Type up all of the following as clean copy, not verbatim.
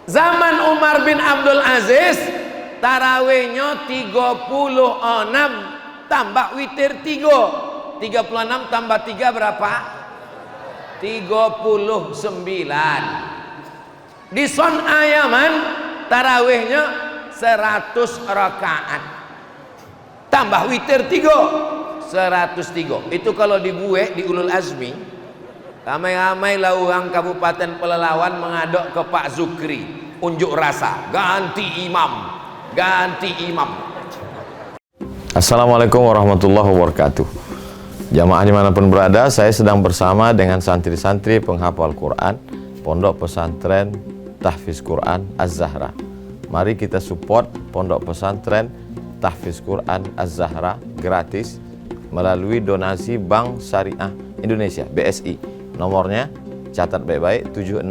Zaman Umar bin Abdul Aziz tarawihnya 36 tambah witir 3. 36 tambah 3 berapa? 39. Di Son'a Yaman tarawihnya 100 rakaat tambah witir 3, 103. Itu kalau dibuat di Ulul Azmi, ramai-ramai lah orang Kabupaten Pelalawan mengaduk ke Pak Zukri, unjuk rasa ganti imam. Assalamualaikum warahmatullahi wabarakatuh. Jamaah dimanapun berada, saya sedang bersama dengan santri-santri penghafal Quran Pondok Pesantren Tahfiz Quran Az-Zahra. Mari kita support Pondok Pesantren Tahfiz Quran Az-Zahra gratis melalui donasi Bank Syariah Indonesia (BSI). Nomornya catat baik-baik, 76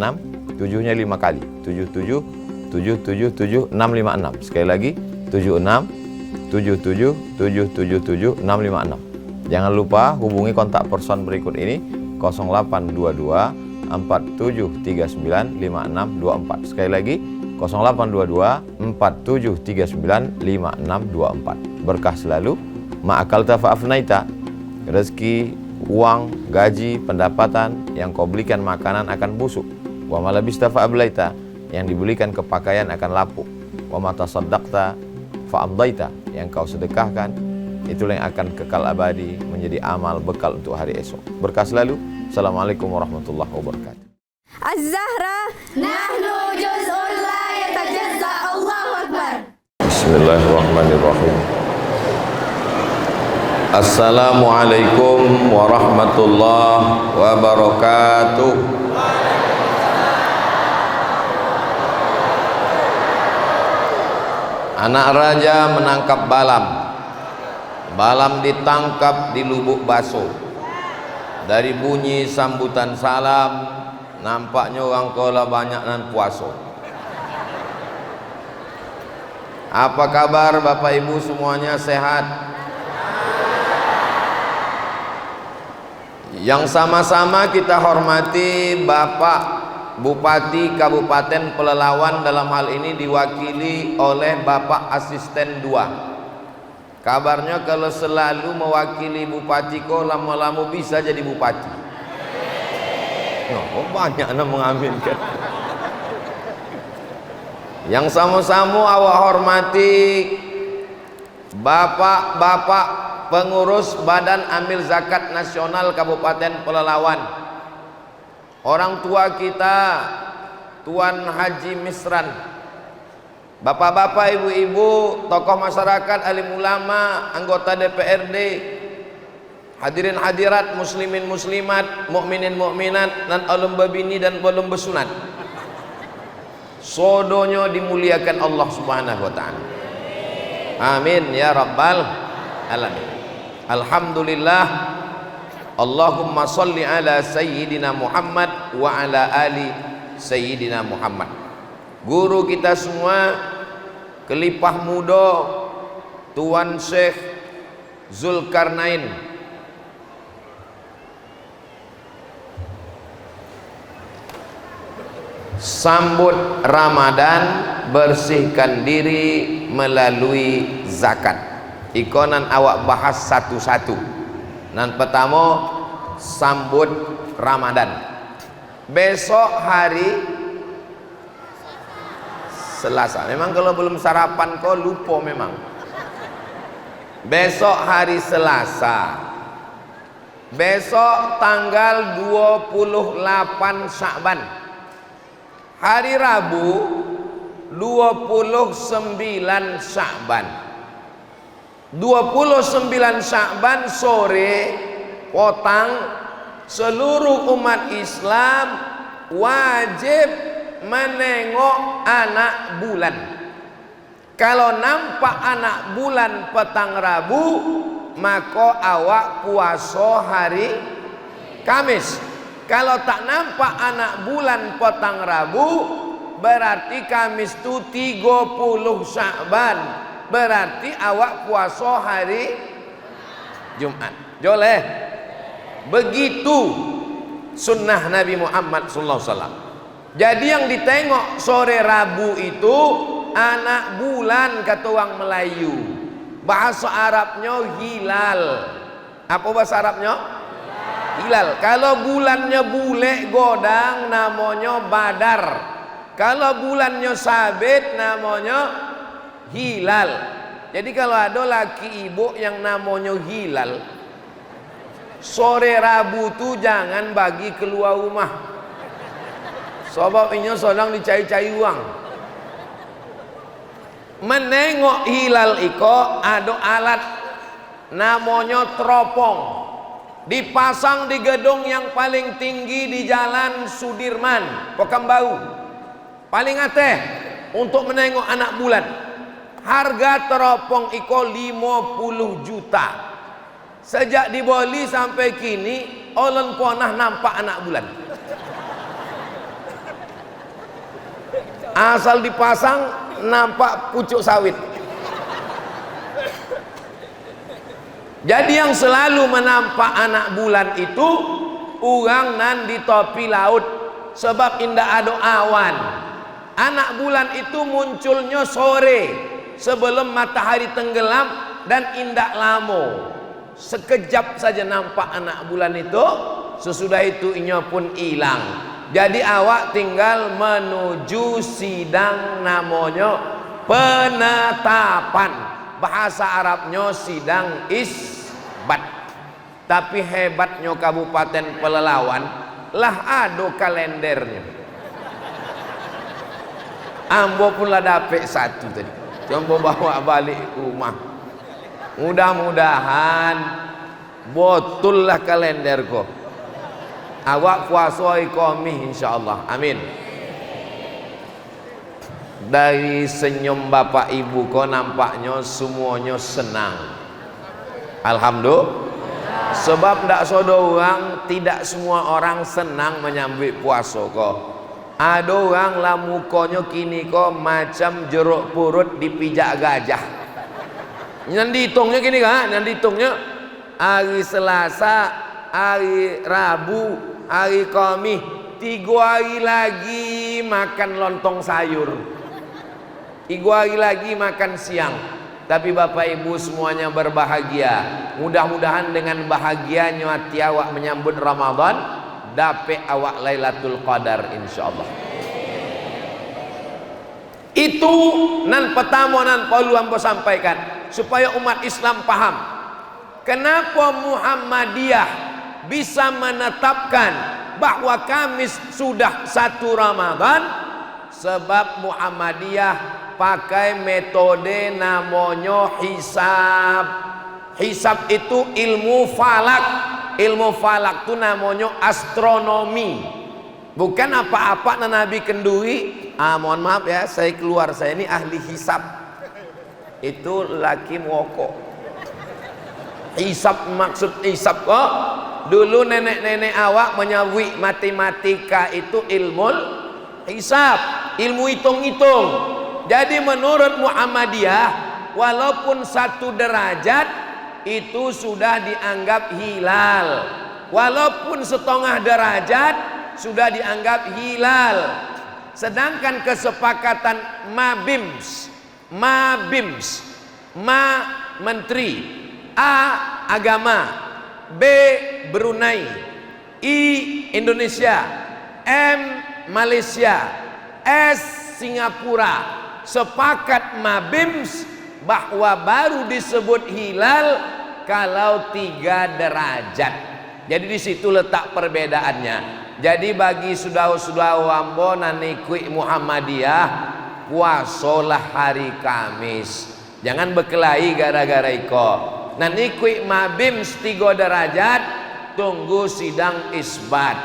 7-nya 5 kali, 77 777 656. Sekali lagi 76 77 777 656. Jangan lupa hubungi kontak person berikut ini 0822 4739 5624. Sekali lagi 0822 4739 5624. Berkah selalu, ma'akalta fa'afnaita. Rezeki, uang, gaji, pendapatan yang kau belikan makanan akan busuk. Wa malabista fa'ablaita, yang dibelikan kepakaian akan lapuk. Wa mata saddaqta fa'amdaita, yang kau sedekahkan itulah yang akan kekal abadi menjadi amal bekal untuk hari esok. Berkah selalu. Assalamualaikum warahmatullahi wabarakatuh. Az-Zahra nahnu juz'un la yatajazza. Allahu Akbar. Bismillahirrahmanirrahim. Assalamualaikum warahmatullahi wabarakatuh. Anak raja menangkap balam. Balam ditangkap di lubuk baso. Dari bunyi sambutan salam, nampaknya orang kola banyak nan puasa. Apa kabar Bapak Ibu semuanya, sehat? Yang sama-sama kita hormati Bapak Bupati Kabupaten Pelalawan, dalam hal ini diwakili oleh Bapak Asisten 2. Kabarnya kalau selalu mewakili bupati kok lama-lama bisa jadi bupati. Oh, banyak yang mengaminkan. Yang sama-sama awak hormati Bapak-bapak pengurus Badan Amil Zakat Nasional Kabupaten Pelalawan, orang tua kita Tuan Haji Misran, bapak-bapak, ibu-ibu, tokoh masyarakat, alim ulama, anggota DPRD, hadirin hadirat, muslimin muslimat, mukminin mukminat, dan ulum babini dan ulum besunat. Sodonya dimuliakan Allah Subhanahu wa taala. Amin ya rabbal alamin. Alhamdulillah. Allahumma salli ala sayyidina Muhammad wa ala ali sayyidina Muhammad. Guru kita semua, kelipah muda Tuan Syekh Zulkarnain, sambut Ramadan, bersihkan diri melalui zakat. Ikonan awak bahas satu-satu. Nan pertama, sambut Ramadan. Besok hari Selasa. Memang kalau belum sarapan kau lupa memang. Besok hari Selasa. Besok tanggal 28 Sya'ban. Hari Rabu 29 Sya'ban. 29 Sya'ban sore petang seluruh umat Islam wajib menengok anak bulan. Kalau nampak anak bulan petang Rabu, maka awak puasa hari Kamis. Kalau tak nampak anak bulan petang Rabu, berarti Kamis itu 30 Sya'ban, berarti awak puasa hari Jumat. Boleh? Begitu sunnah Nabi Muhammad sallallahu alaihi wasallam. Jadi yang ditengok sore Rabu itu anak bulan kata orang Melayu. Bahasa Arabnya hilal. Apa bahasa Arabnya? Hilal. Kalau bulannya bule godang namanya badar. Kalau bulannya sabit namanya hilal. Jadi kalau ada laki ibu yang namanya hilal, sore Rabu tu jangan bagi keluar rumah. Sebab ini sedang dicari-cari uang. Menengok hilal iko ada alat namanya teropong, dipasang di gedung yang paling tinggi di Jalan Sudirman, Pekanbaru, paling ateh untuk menengok anak bulan. Harga teropong iko 50 juta. Sejak di Bali sampai kini olen pernah nampak anak bulan. Asal dipasang nampak pucuk sawit. Jadi yang selalu menampak anak bulan itu orang nan di topi laut, sebab indah ada awan. Anak bulan itu munculnya sore sebelum matahari tenggelam dan indah lamo. Sekejap saja nampak anak bulan itu, sesudah itu inya pun hilang. Jadi awak tinggal menuju sidang namanya penetapan. Bahasa Arabnya sidang isbat. Tapi hebatnya Kabupaten Pelalawan lah ada kalendernya. Ambo pun lah dapet satu tadi. Coba bawa balik rumah. Mudah-mudahan betul lah kalender kok. Awak puasa iqamih insyaallah. Amin. Dari senyum bapak ibu kok nampaknya semuanya senang. Alhamdulillah. Sebab ndak sodo orang, tidak semua orang senang menyambut puasa kok. Ada orang lah mukanya kini kok macam jeruk purut dipijak gajah. Yang dihitungnya gini kan, yang dihitungnya hari Selasa, hari Rabu, hari Kamis, 3 hari lagi makan lontong sayur, 3 hari lagi makan siang. Tapi bapak ibu semuanya berbahagia. Mudah-mudahan dengan bahagianya hati awak menyambut Ramadan, dapat awak Lailatul Qadar insyaallah. Itu nan pertama nan perlu hamba sampaikan supaya umat Islam paham kenapa Muhammadiyah bisa menetapkan bahwa Kamis sudah 1 Ramadan. Sebab Muhammadiyah pakai metode namanya hisab. Hisab itu ilmu falak. Ilmu falak itu namanya astronomi. Bukan apa-apa na Nabi kenduri. Mohon maaf ya, saya keluar, saya ini ahli hisab. Itu laki mokok. Hisab maksud hisab kok. Dulu nenek-nenek awak menyebut matematika itu ilmu hisab, ilmu hitung-hitung. Jadi menurut Muhammadiyah, walaupun 1 derajat itu sudah dianggap hilal, walaupun 1/2 derajat sudah dianggap hilal. Sedangkan kesepakatan Mabims, Ma menteri, A agama, B Brunei, I Indonesia, M Malaysia, S Singapura, sepakat Mabims bahwa baru disebut hilal kalau 3 derajat. Jadi di situ letak perbedaannya. Jadi bagi saudara-saudara hamba nan ikut Muhammadiyah, puasalah hari Kamis. Jangan berkelahi gara-gara iko. Nan ikut Mabims 3 derajat, tunggu sidang isbat.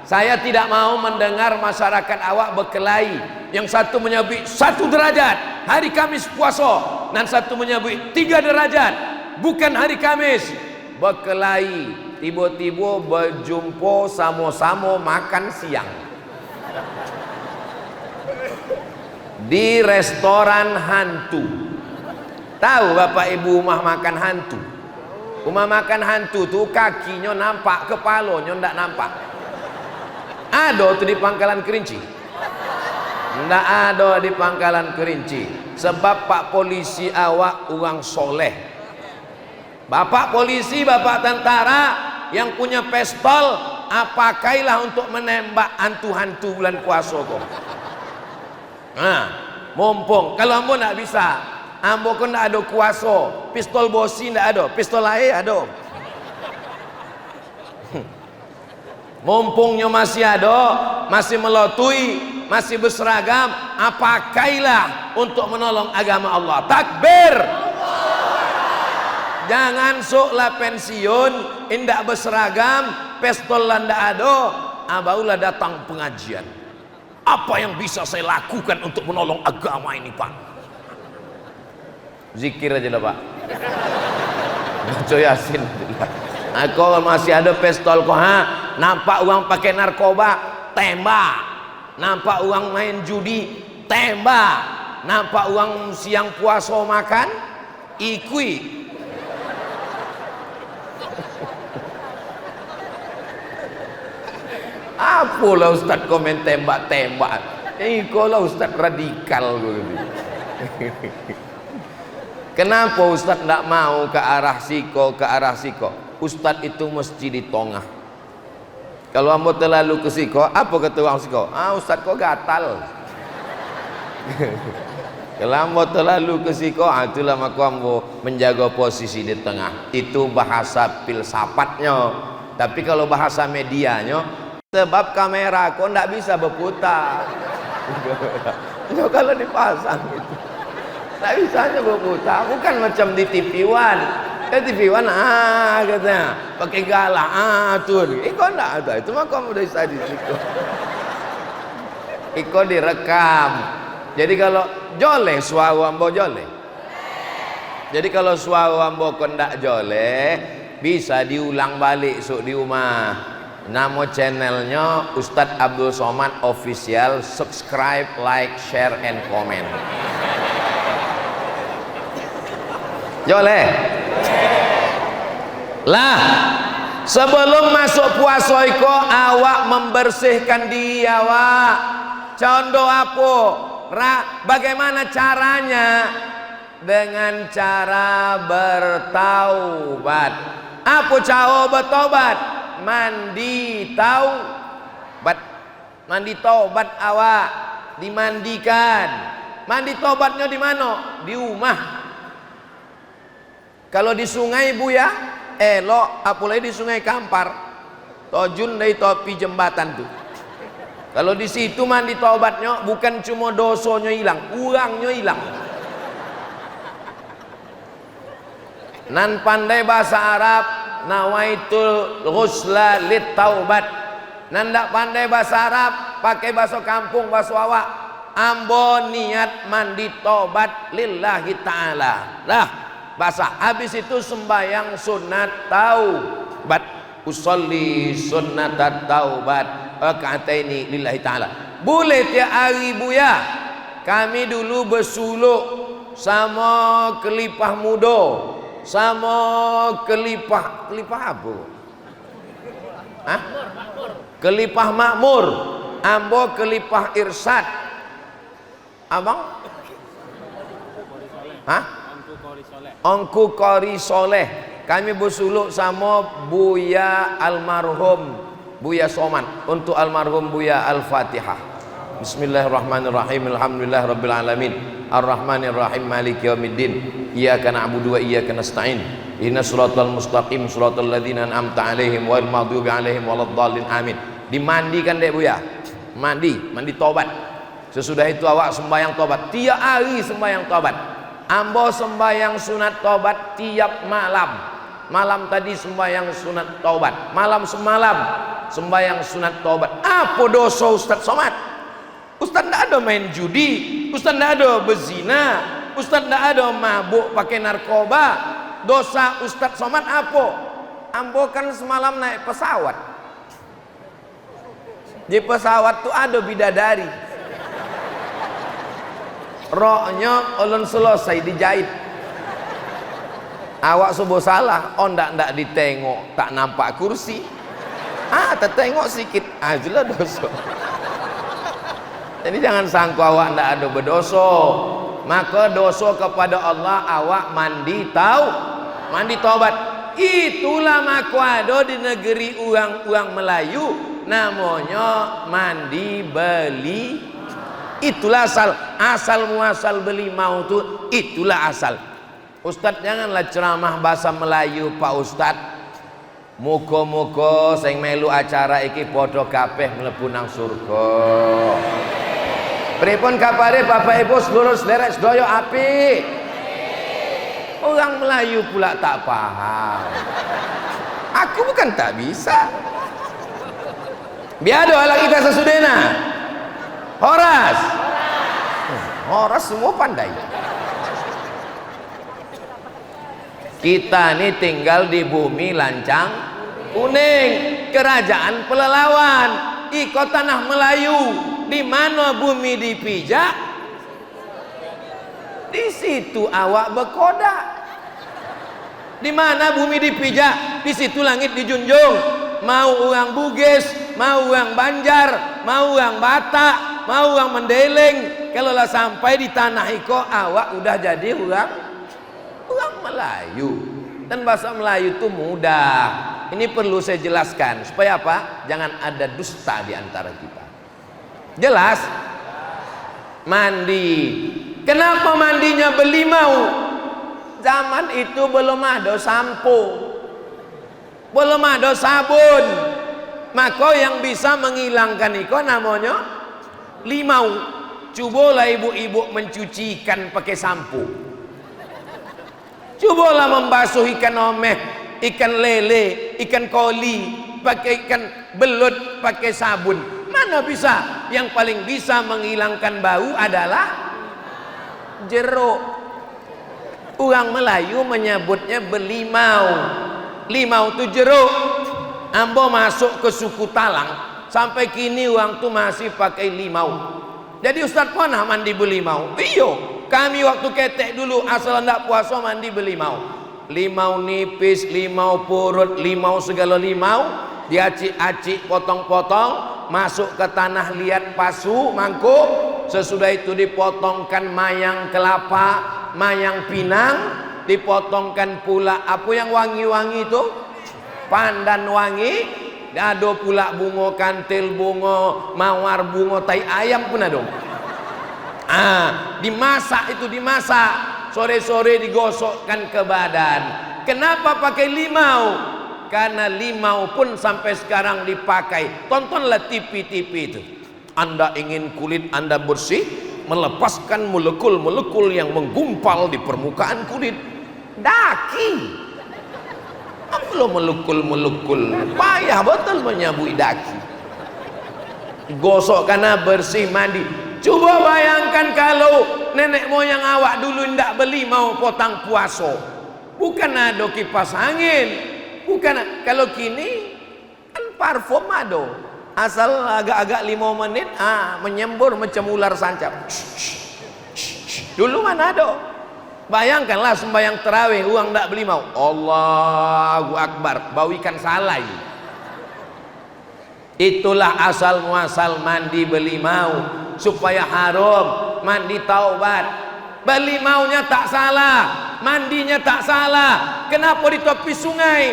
Saya tidak mau mendengar masyarakat awak berkelahi. Yang satu menyebut 1 derajat hari Kamis puasa, dan satu menyebut 3 derajat bukan hari Kamis. Berkelahi, tiba-tiba berjumpa sama-sama makan siang di restoran hantu. Tahu bapak ibu rumah makan hantu? Rumah makan hantu tuh kakinya nampak, kepalanya ndak nampak. Ada tuh di Pangkalan Kerinci. Ndak ada di Pangkalan Kerinci. Sebab Pak Polisi awak orang soleh. Bapak polisi, bapak tentara yang punya pistol, pakailah untuk menembak hantu-hantu bulan puasa kok. Nah, mumpung kalau ambo nak bisa, ambo kan nak ada kuasa, pistol bosi ndak ada, pistol air ada. Mumpungnya masih ada, masih melotui, masih berseragam, pakailah untuk menolong agama Allah. Takbir. Jangan soklah pensiun, indak berseragam, pistol ndak ada, barulah datang pengajian. Apa yang bisa saya lakukan untuk menolong agama ini, Pak? Zikir aja lah, Pak. Baca Yasin. Aku masih ada pistol kok, nampak orang pakai narkoba, tembak. Nampak orang main judi, tembak. Nampak orang siang puasa makan, ikui. Apalah Ustaz komen tembak-tembak. Ikolah Ustaz radikal. Kenapa Ustaz tidak mau ke arah siko, ke arah siko? Ustaz itu mesti di tengah. Kalau ambo terlalu ke siko, apa kata orang siko? Ustaz kok gatal. Kalau ambo terlalu ke siko, itulah maka ambo menjaga posisi di tengah. Itu bahasa filsafatnya. Tapi kalau bahasa medianya, sebab kamera kok ndak bisa berputar. Kalau dipasang gitu, ndak bisanya berputar. Bukan macam di TV One. TV One katanya pakai galak tuh. Iko ndak ada. Itu mah kamu udah bisa di situ. Iko direkam. Jadi kalau joleh suara ambo joleh. Jadi kalau suara ambo kok ndak joleh, bisa diulang balik sok di rumah. Nama channelnya Ustadz Abdul Somad Official. Subscribe, like, share, and comment. Joleh lah, sebelum masuk puasa iko awak membersihkan diri awak. Contoh apa? Bagaimana caranya? Dengan cara bertaubat. Apa cara bertaubat? Mandi taubat. Mandi taubat awak dimandikan. Mandi taubatnya di mana? Di rumah. Kalau di sungai buya elok, apalagi di sungai Kampar, tojun dari topi jembatan tuh. Kalau di situ mandi taubatnya bukan cuma dosanya hilang, urangnya hilang. Nan pandai bahasa Arab, nawaitul ghusla lit taubat. Nan ndak pandai bahasa Arab, pakai bahasa kampung, bahasa awak. Ambo niat mandi taubat lillahi ta'ala. Lah, bahasa habis itu sembahyang sunat taubat. Usolli sunnatat taubat raka'ataini lillahi ta'ala. Boleh tiap hari buya. Kami dulu bersuluk sama kelipah muda, sama kelipah apa? Kelipah makmur. Ambo kelipah irsyad. Abang? Ongku Qori Soleh. Kami bersuluk sama Buya almarhum Buya Soman. Untuk almarhum Buya Al-Fatihah. Bismillahirrahmanirrahim. Alhamdulillah rabbil alamin. Ar-Rahmanir-Rahim Maliki yaumiddin. Iyyaka na'budu wa iyyaka nasta'in. Ihdinas siratal mustaqim siratal ladzina an'amta 'alaihim ghairil maghdubi 'alaihim waladdallin. Amin. Dimandikan dek Buya. Mandi tobat. Sesudah itu awak sembahyang tobat. Tiap hari sembahyang tobat. Ambo sembahyang sunat tobat tiap malam. Malam tadi sembahyang sunat tobat. Malam semalam sembahyang sunat tobat. Apa dosa Ustaz Somad? Ustaz tidak ada main judi, Ustaz tidak ada berzina, Ustaz tidak ada mabuk pakai narkoba. Dosa Ustaz Somad apa? Ambo kan semalam naik pesawat. Di pesawat tuh ada bidadari. Roknya ulun selesai dijahit. Awak subuh salah, ndak ditengok, tak nampak kursi. Tertengok sikit, jelas dosa. Jadi jangan sangka awak ndak ada berdosa. Maka dosa kepada Allah awak mandi taubat. Itulah maka ada di negeri uang Melayu namanya mandi beli. Itulah asal muasal beli mau tu, itulah asal. Ustaz janganlah ceramah bahasa Melayu Pak Ustaz. Muka-muka sing melu acara iki padha kabeh mlebu nang surga. Pripun kabare Bapak Ibu seluruh sederek sedaya apik? Orang Melayu pula tak paham. Aku bukan tak bisa. Biado ala kita sesudena. Horas semua pandai. Kita ini tinggal di bumi lancang kuning, kerajaan pelelawan, iko tanah Melayu. Di mana bumi dipijak, di situ awak berkodak. Di mana bumi dipijak, di situ langit dijunjung. Mau orang Bugis, mau orang Banjar, mau orang Batak, mau orang Mendeleng, kalau lah sampai di tanah iko awak udah jadi orang Melayu. Dan bahasa Melayu itu mudah. Ini perlu saya jelaskan supaya apa? Jangan ada dusta di antara kita. Jelas? Mandi. Kenapa mandinya belimau? Zaman itu belum ada sampo, belum ada sabun. Maka yang bisa menghilangkan itu namanya limau. Cobalah ibu-ibu mencuci ikan pakai sampo. Cobalah membasuh ikan omeh, ikan lele, ikan koli, pakai ikan belut pakai sabun. Mana bisa? Yang paling bisa menghilangkan bau adalah jeruk. Orang Melayu menyebutnya belimau. Limau itu jeruk. Ambo masuk ke suku Talang, sampai kini orang tu masih pakai limau. Jadi Ustaz pernah mandi belimau? Iyo, kami waktu ketek dulu asal ndak puasa mandi belimau. Limau nipis, limau purut, limau segala limau, diacik-acik, potong-potong, masuk ke tanah liat pasu, mangkuk. Sesudah itu dipotongkan mayang kelapa, mayang pinang, dipotongkan pula apa yang wangi-wangi itu, pandan wangi, ada pula bunga kantil, bunga mawar, bunga tai ayam pun ada. Dimasak itu, dimasak, sore-sore digosokkan ke badan. Kenapa pakai limau? Karena limau pun sampai sekarang dipakai. Tontonlah TV-TV itu. Anda ingin kulit Anda bersih, melepaskan molekul-molekul yang menggumpal di permukaan kulit. Daki. Belum molekul-molekul. Payah betul menyabui daki. Gosok karena bersih, mandi. Coba bayangkan kalau nenek moyang awak dulu ndak beli mau potang puaso. Bukan ada kipas angin. Bukan, kalau kini kan parfum ada. Asal agak-agak 5 menit menyembur macam ular sancap. Dulu mana ada? Bayangkanlah sembahyang terawih uang ndak beli mau. Allahu Akbar, bau ikan salai. Itulah asal muasal mandi belimau. Supaya haram, mandi taubat. Belimaunya tak salah, mandinya tak salah. Kenapa di tepi sungai?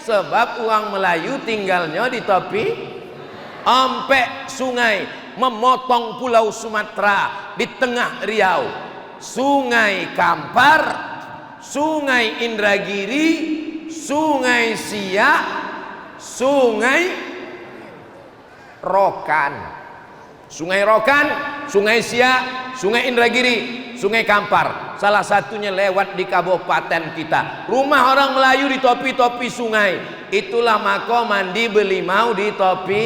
Sebab orang Melayu tinggalnya di tepi ompek sungai, memotong pulau Sumatera di tengah Riau. Sungai Kampar, Sungai Indragiri, Sungai Siak, Sungai Rokan. Sungai Rokan, Sungai Siak, Sungai Indragiri, Sungai Kampar. Salah satunya lewat di kabupaten kita. Rumah orang Melayu di topi-topi sungai. Itulah maka mandi belimau di topi.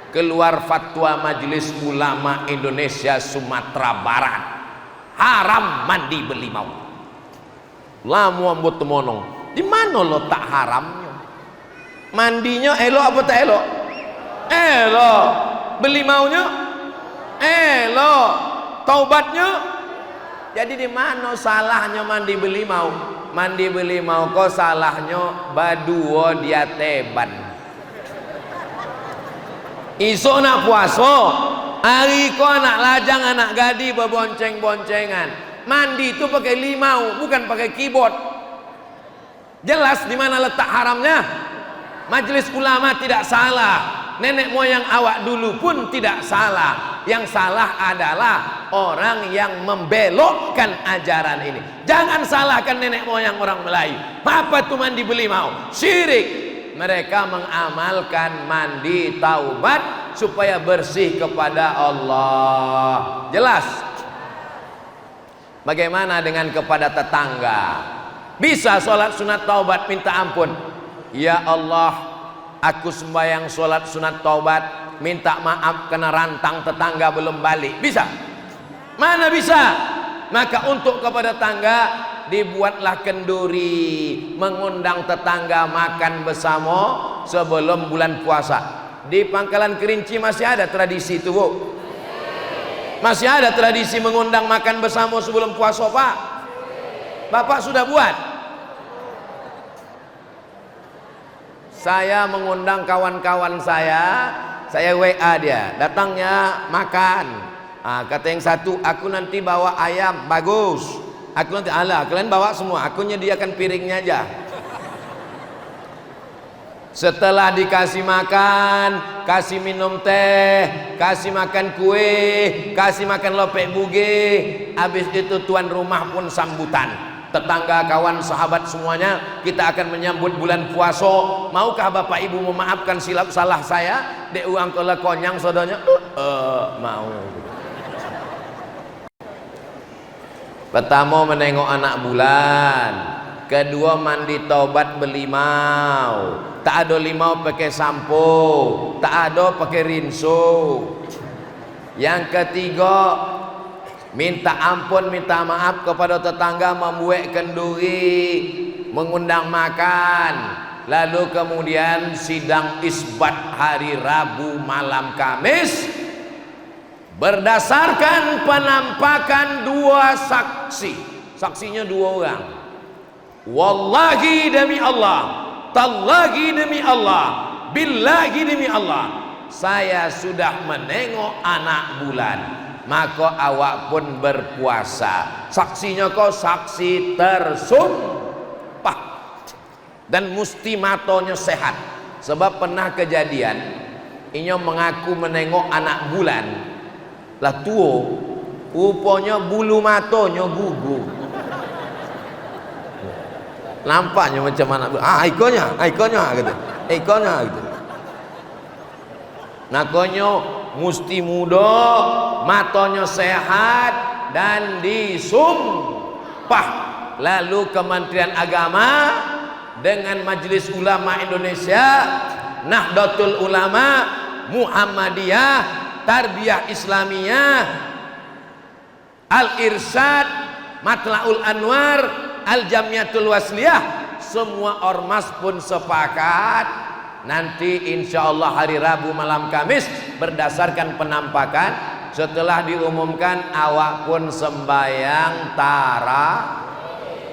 Keluar fatwa Majelis Ulama Indonesia Sumatera Barat. Haram mandi belimau. Lamu ambut temonong. Di mana letak haramnya? Mandinya elok apa tak elok? Elok. Belimaunya elok. Taubatnya. Jadi di mana salahnya mandi belimau? Mandi belimau kok salahnya baduo dia teban. Iso nak puasa hari ko anak lajang anak gadi berbonceng-boncengan. Mandi itu pakai limau, bukan pakai keyboard. Jelas di mana letak haramnya? Majelis ulama tidak salah, nenek moyang awak dulu pun tidak salah. Yang salah adalah orang yang membelokkan ajaran ini. Jangan salahkan nenek moyang orang Melayu. Apa itu mandi belimau? Syirik. Mereka mengamalkan mandi taubat supaya bersih kepada Allah. Jelas? Bagaimana dengan kepada tetangga? Bisa sholat sunat taubat minta ampun. Ya Allah, aku sembahyang sholat sunat taubat, minta maaf karena rantang tetangga belum balik. Bisa? Mana bisa? Maka untuk kepada tetangga dibuatlah kenduri, mengundang tetangga makan bersama sebelum bulan puasa. Di Pangkalan Kerinci masih ada tradisi itu, Bu? Masih ada tradisi mengundang makan bersama sebelum puasa, Pak? Bapak sudah buat? Saya mengundang kawan-kawan saya WA dia, datangnya makan. Kata yang satu, aku nanti bawa ayam, bagus. Aku nanti, alah, kalian bawa semua, aku nyediakan piringnya aja. Setelah dikasih makan, kasih minum teh, kasih makan kue, kasih makan lopek buge, habis itu tuan rumah pun sambutan. Tetangga, kawan, sahabat semuanya, kita akan menyambut bulan puasa. Maukah Bapak Ibu memaafkan silap salah saya? Dek uang kola konyang sodanya, mau. Pertama menengok anak bulan, kedua mandi taubat belimau, tak ada limau pakai sampo, tak ada pakai rinso. Yang ketiga minta ampun, minta maaf kepada tetangga, membuat kenduri, mengundang makan. Lalu kemudian sidang isbat hari Rabu malam Kamis berdasarkan penampakan dua saksi. Saksinya dua orang. Wallahi demi Allah, tallahi demi Allah, billahi demi Allah, saya sudah menengok anak bulan, maka awak pun berpuasa. Saksinya kok saksi tersumpah dan mesti matonya sehat. Sebab pernah kejadian inyo mengaku menengok anak bulan, lah tuo rupanya bulu matonya gugur. Nampaknya macam anak bulan. Ikonnya gitu. Nakonyo mesti muda, matonya sehat dan disumpah. Lalu Kementerian Agama dengan Majelis Ulama Indonesia, Nahdlatul Ulama, Muhammadiyah, Tarbiyah Islamiyah, Al-Irsyad, Matla'ul Anwar, Al-Jamiatul Wasliyah, semua ormas pun sepakat nanti insya Allah hari Rabu malam Kamis berdasarkan penampakan, setelah diumumkan awak pun sembahyang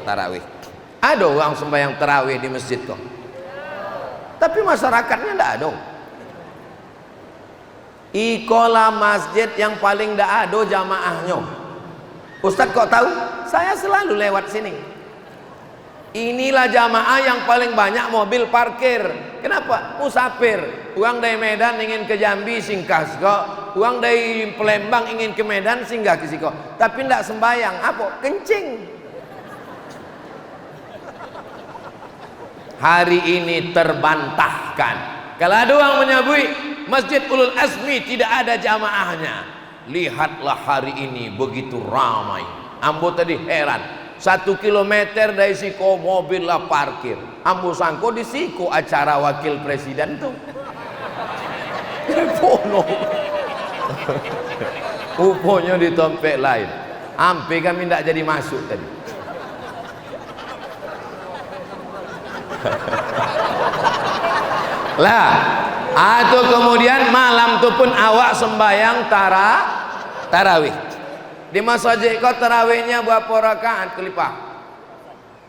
tarawih. Ada orang sembahyang tarawih di masjid kok, tapi masyarakatnya tidak ada. Ikola masjid yang paling tidak ada jamaahnya. Ustadz kok tahu? Saya selalu lewat sini. Inilah jamaah yang paling banyak mobil parkir. Kenapa? Musafir. Uang dari Medan ingin ke Jambi singgah kok. Uang dari Palembang ingin ke Medan singgah ke siko. Tapi tidak sembahyang. Apa? Kencing. Hari ini terbantahkan. Kalau ada orang menyebut Masjid Ulul Azmi tidak ada jamaahnya, lihatlah hari ini begitu ramai. Ambo tadi heran. 1 kilometer dari siko mobil lah parkir. Ambo sangko di siko acara wakil presiden tuh. Telepono. Uponya di tempat lain. Ampe kami tidak jadi masuk tadi. Lah, atau kemudian malam tu pun awak sembahyang tarawih. Di masjid kau tarawihnya berapa rakaat kelipah?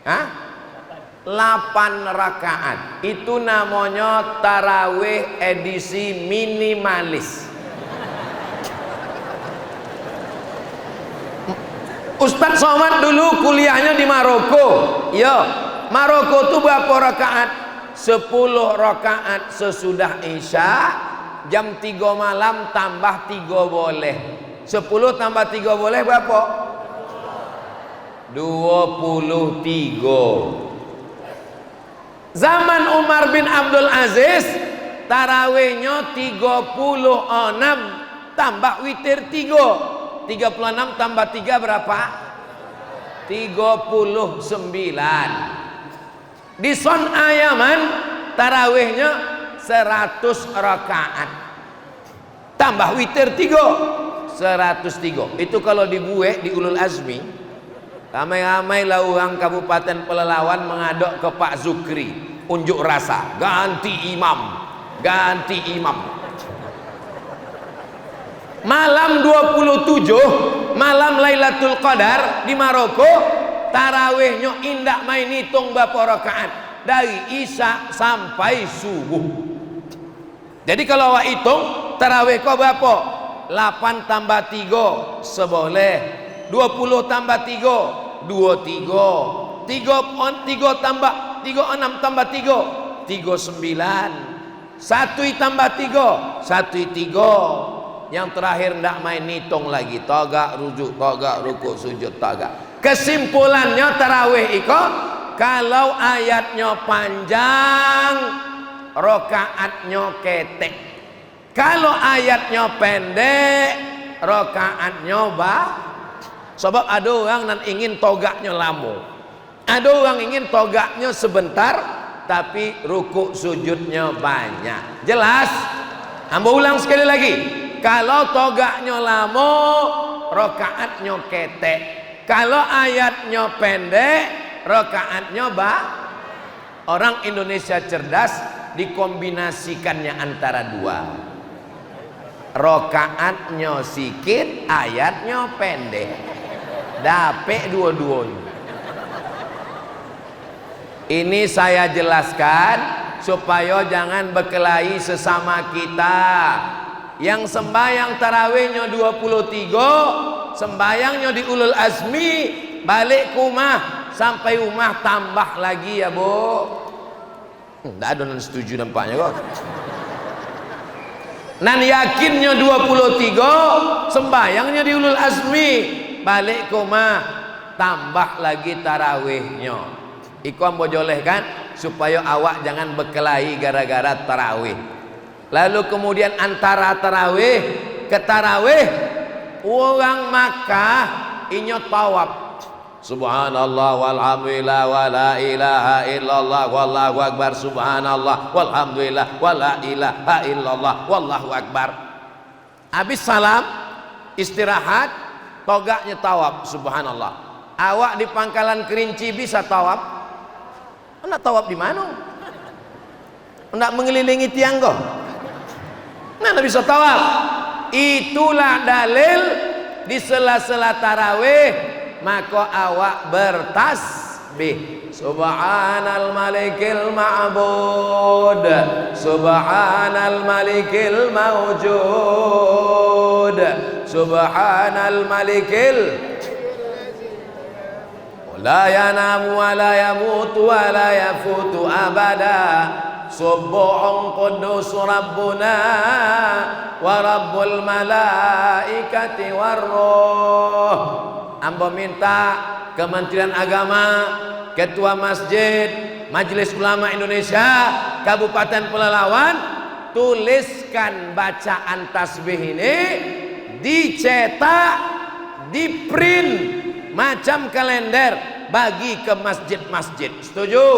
8 rakaat. Itu namanya tarawih edisi minimalis. Ustadz Somad dulu kuliahnya di Maroko. Yo, Maroko tuh berapa rakaat? 10 rakaat sesudah Isya, jam 3 malam tambah 3 boleh. 10 tambah 3 boleh berapa? 23. Zaman Umar bin Abdul Aziz, tarawihnya 36 tambah witir 3. 36 tambah 3 berapa? 39. Di Son'a Yaman tarawihnya 100 rakaat tambah witir 3, 103. Itu kalau dibuat di Ulul Azmi, ramai-ramai lah orang Kabupaten Pelalawan mengaduk ke Pak Zukri, unjuk rasa ganti imam, ganti imam. Malam 27 malam Lailatul Qadar di Maroko, tarawihnya indak main hitung berapa rakaat dari Isya sampai subuh. Jadi kalau awak hitung tarawih kau berapa? 8 tambah 3 seboleh, 20 tambah 3 23, 3 tambah 3 6 tambah 3 39, 1 tambah 3 1 3. Yang terakhir ndak main hitung lagi, tagak rujuk, tagak rukuk sujud, tagak. Kesimpulannya tarawih iko, kalau ayatnya panjang, rokaatnya ketek. Kalau ayatnya pendek, rokaatnya sebab ada orang nan ingin togaknya lama, ada orang ingin togaknya sebentar, tapi rukuk sujudnya banyak. Jelas? Ambo ulang sekali lagi. Kalau togaknya lama, rokaatnya ketek. Kalau ayatnya pendek, rokaatnya Orang Indonesia cerdas, dikombinasikannya antara dua. Rokaatnya sikit, ayatnya pendek. Dapet dua-duanya. Ini saya jelaskan supaya jangan berkelahi sesama kita. Yang sembahyang tarawihnya 23, sembahyangnya di Ulul Azmi, balik ke rumah, sampai rumah tambah lagi ya bu. Nggak ada yang setuju nampaknya kok. Nan yakinnya 23, sembahyangnya di Ulul Azmi, balik ke rumah tambah lagi tarawihnya. Iku ambo jolehkan supaya awak jangan berkelahi gara-gara tarawih. Lalu kemudian antara tarawih ke tarawih, orang Makkah inyo tawaf. Subhanallah walhamdulillah wala ilaha illallah wallahu akbar. Subhanallah walhamdulillah wala ilaha illallah wallahu akbar. Habis salam, istirahat, togaknya tawaf. Subhanallah. Awak di Pangkalan Kerinci bisa tawaf? Anda tawaf di mana? Anda mengelilingi tiang kok? Nah, bisa tawaf. Itulah dalil di sela-sela tarawih maka awak bertasbih. Subhanal malikil ma'bud, subhanal malikil mawjud, subhanal malikil la yanamu wa la yamutu wa la yafutu abada. Subbuhun qudus Rabbuna wa Rabbul malaikati warruh. Ambo minta Kementerian Agama, Ketua Masjid, Majelis Ulama Indonesia, Kabupaten Pelalawan, tuliskan bacaan tasbih ini, dicetak, diprint macam kalender, bagi ke masjid-masjid. Setuju?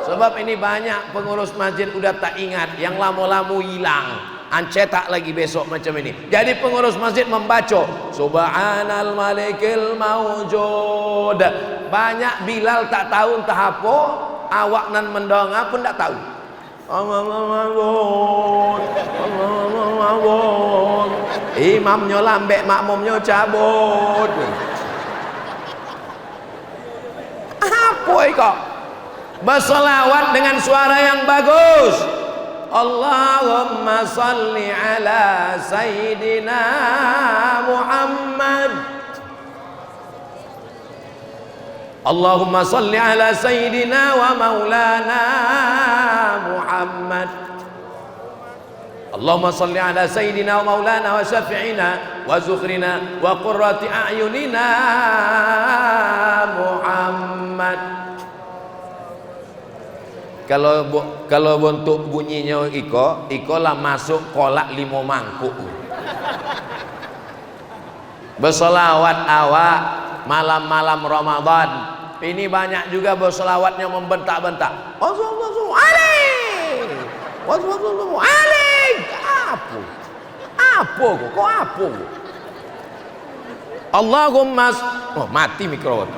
Sebab ini banyak pengurus masjid udah tak ingat, yang lama-lama hilang, ancetak lagi besok macam ini. Jadi pengurus masjid membaca Subhanal malikil mawjud. Banyak Bilal tak tahu entah apa, awak nan mendonga pun tak tahu. Imamnya lambek, makmumnya cabut. Apa kok? Berselawat dengan suara yang bagus. Allahumma salli ala Sayyidina Muhammad. Allahumma salli ala sayyidina wa maulana Muhammad. Allahumma salli ala sayyidina wa maulana wa syafi'ina wa zukhrina wa qurrati a'yunina Muhammad. Kalau bentuk bunyinya iko lah masuk kolak 5 mangkuk. Bersolawat awak malam-malam Ramadan. Ini banyak juga bersolawatnya membentak-bentak. Wassalamualaikum apa kok Allahumma mati mikrofon.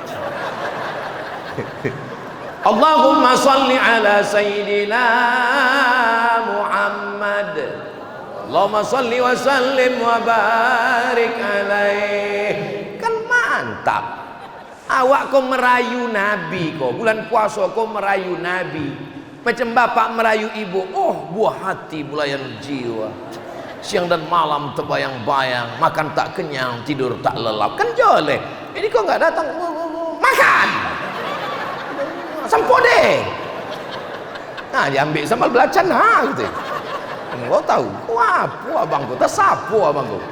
Allahumma salli ala sayyidina Muhammad. Allahumma salli wa sallim wa barik alaih. Kan mantap. Awak kau merayu Nabi kau. Bulan puasa kau merayu Nabi. Macam bapak merayu ibu. Oh, buah hati belayan jiwa. Siang dan malam terbayang-bayang, makan tak kenyang, tidur tak lelap. Kan joleh. Ini kau nggak datang makan. Sampo deh. Nah, diambil sambal belacan gitu. Kau tahu, apa abang kau? Tak sapu abang kau.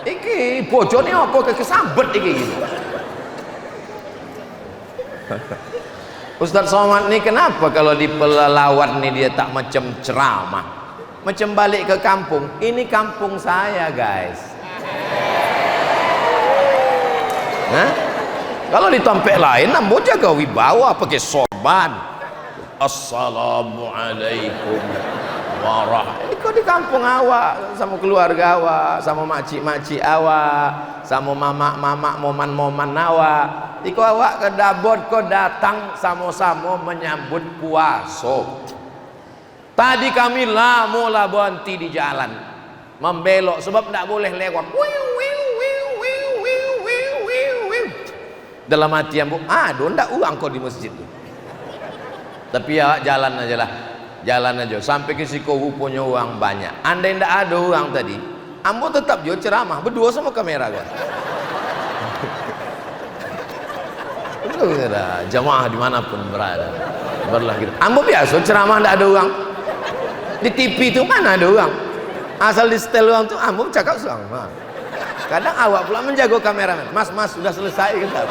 Iki bojo ni apa kesambet iki gitu. Ustaz Somad ni kenapa kalau di pelawat ni dia tak macam ceramah, macam balik ke kampung? Ini kampung saya guys. Hah? Kalau di tempat lain nampak jaga wibawa pakai sorban. Assalamualaikum warahmatullahi. Kau di kampung awak sama keluarga awak, sama makcik-makcik awak, sama mamak-mamak moman-moman awak. Iko awak ke dapur kau datang sama-sama menyambut puasa. Tadi kami lama berhenti di jalan membelok sebab tidak boleh lewat. Dalam hati ambo, ndak uang kau di masjid tu. Tapi ya jalan aja lah, jalan aja sampai ke siku punya uang banyak. Andai ndak ada uang tadi, ambo tetap jo ceramah berdua sama kamera gua. Jamaah dimanapun berada berlah gitu. Ambo biasa ceramah ndak ada uang. Di TV itu mana ada uang? Asal di setel uang tu ambo cakap sama. Kadang awak pula menjaga kameramen. Mas sudah selesai kita.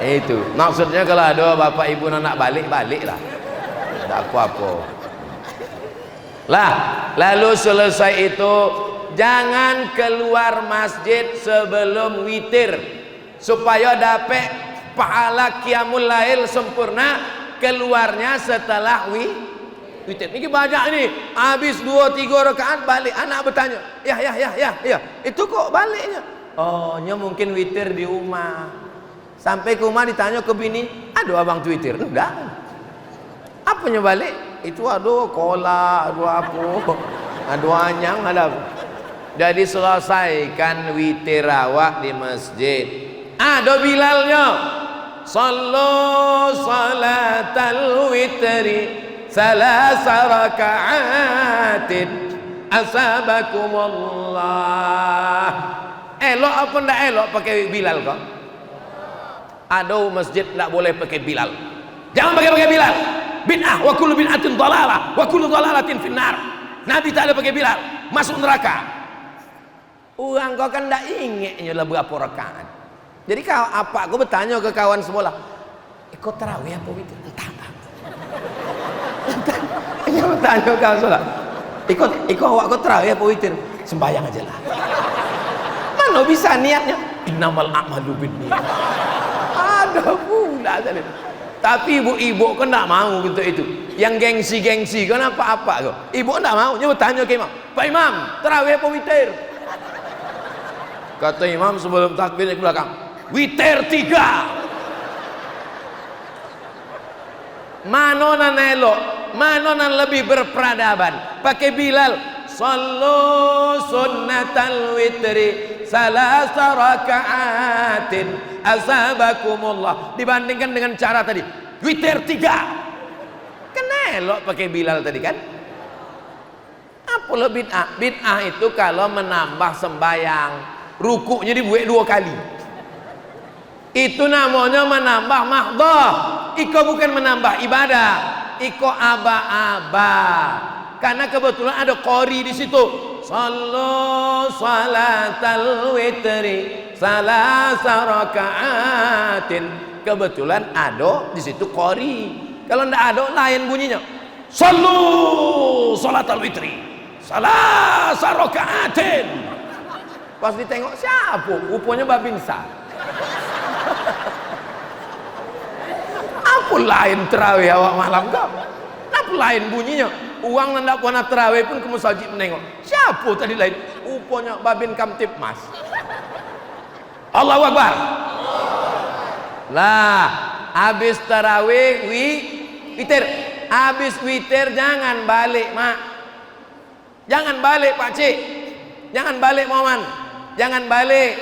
Itu maksudnya kalau ada bapak ibu nak balik lah. Tak apa-apa. Lah, lalu selesai itu jangan keluar masjid sebelum witir supaya dapat pahala qiyamul lail sempurna. Keluarnya setelah witir. Ini banyak ini. Habis 2-3 rakaat balik. Anak bertanya, ya. Itu kok baliknya? Oh, nya mungkin witir di rumah. Sampai ke rumah ditanya ke bini, aduh abang witir. Enggak. Apanya balik? Itu aduh kola, aduh apa, aduh anyang, ada. Jadi selesaikan witir awak di masjid. Ada Bilalnya. Sallu salatal witri salasa raka'atin asabakumullah. Elok apa ndak elok pakai Bilal kok? Ada masjid ndak boleh pakai Bilal. Jangan pakai Bilal. Bid'ah wa kullu bid'atin dhalalah wa kullu dhalalatin finnar. Nabi tak ada pakai Bilal, masuk neraka. Orang kau kan ndak ingatnya lah berapa rakaat. Jadi kau apa? Aku bertanya ke kawan sekolah, kau tarawih apa witir? Entah. Dia bertanya ke kawan sekolah, ikut awak kau tarawih apa witir? Sembayang aja lah. Mana bisa niatnya? Innamal a'malu binniyat. Ada pula tadi. Tapi ibu-ibu kan tak mau gitu itu. Yang gengsi-gengsi kan apa-apa kau. Ibu tak mau. Dia bertanya ke imam, Pak Imam, tarawih apa witir? Kata imam sebelum takbir ke belakang, witir 3. Mana nan elok, mana nan lebih berperadaban? Pakai Bilal, sallu sunnatal witri salasa raka'atin asabakumullah, dibandingkan dengan cara tadi witir 3. Kan elok pakai Bilal tadi kan. Apa lo bid'ah? Bid'ah itu kalau menambah sembayang. rukuknya dibuat 2 kali. Itu namanya menambah mahdoh. Iko bukan menambah ibadah, iko aba-aba. Karena kebetulan ada qori di situ. Sallu salatal witri salasa raka'atin. Kebetulan ada di situ qori. Kalau ndak ada lain bunyinya. Sallu salatal witri salasa raka'atin. Pas ditengok siapa? Rupanya Babinsa. Apa lain terawih awak malam kau? Apa lain bunyinya? Uang nanda pernah terawih pun ke masjid menengok. Siapa tadi lain? Rupanya Babin Kamtipmas. Allahu Akbar. Lah, habis terawih witir. Habis witir jangan balik, Mak. Jangan balik, Pak Cik. Jangan balik, Maman. Jangan balik.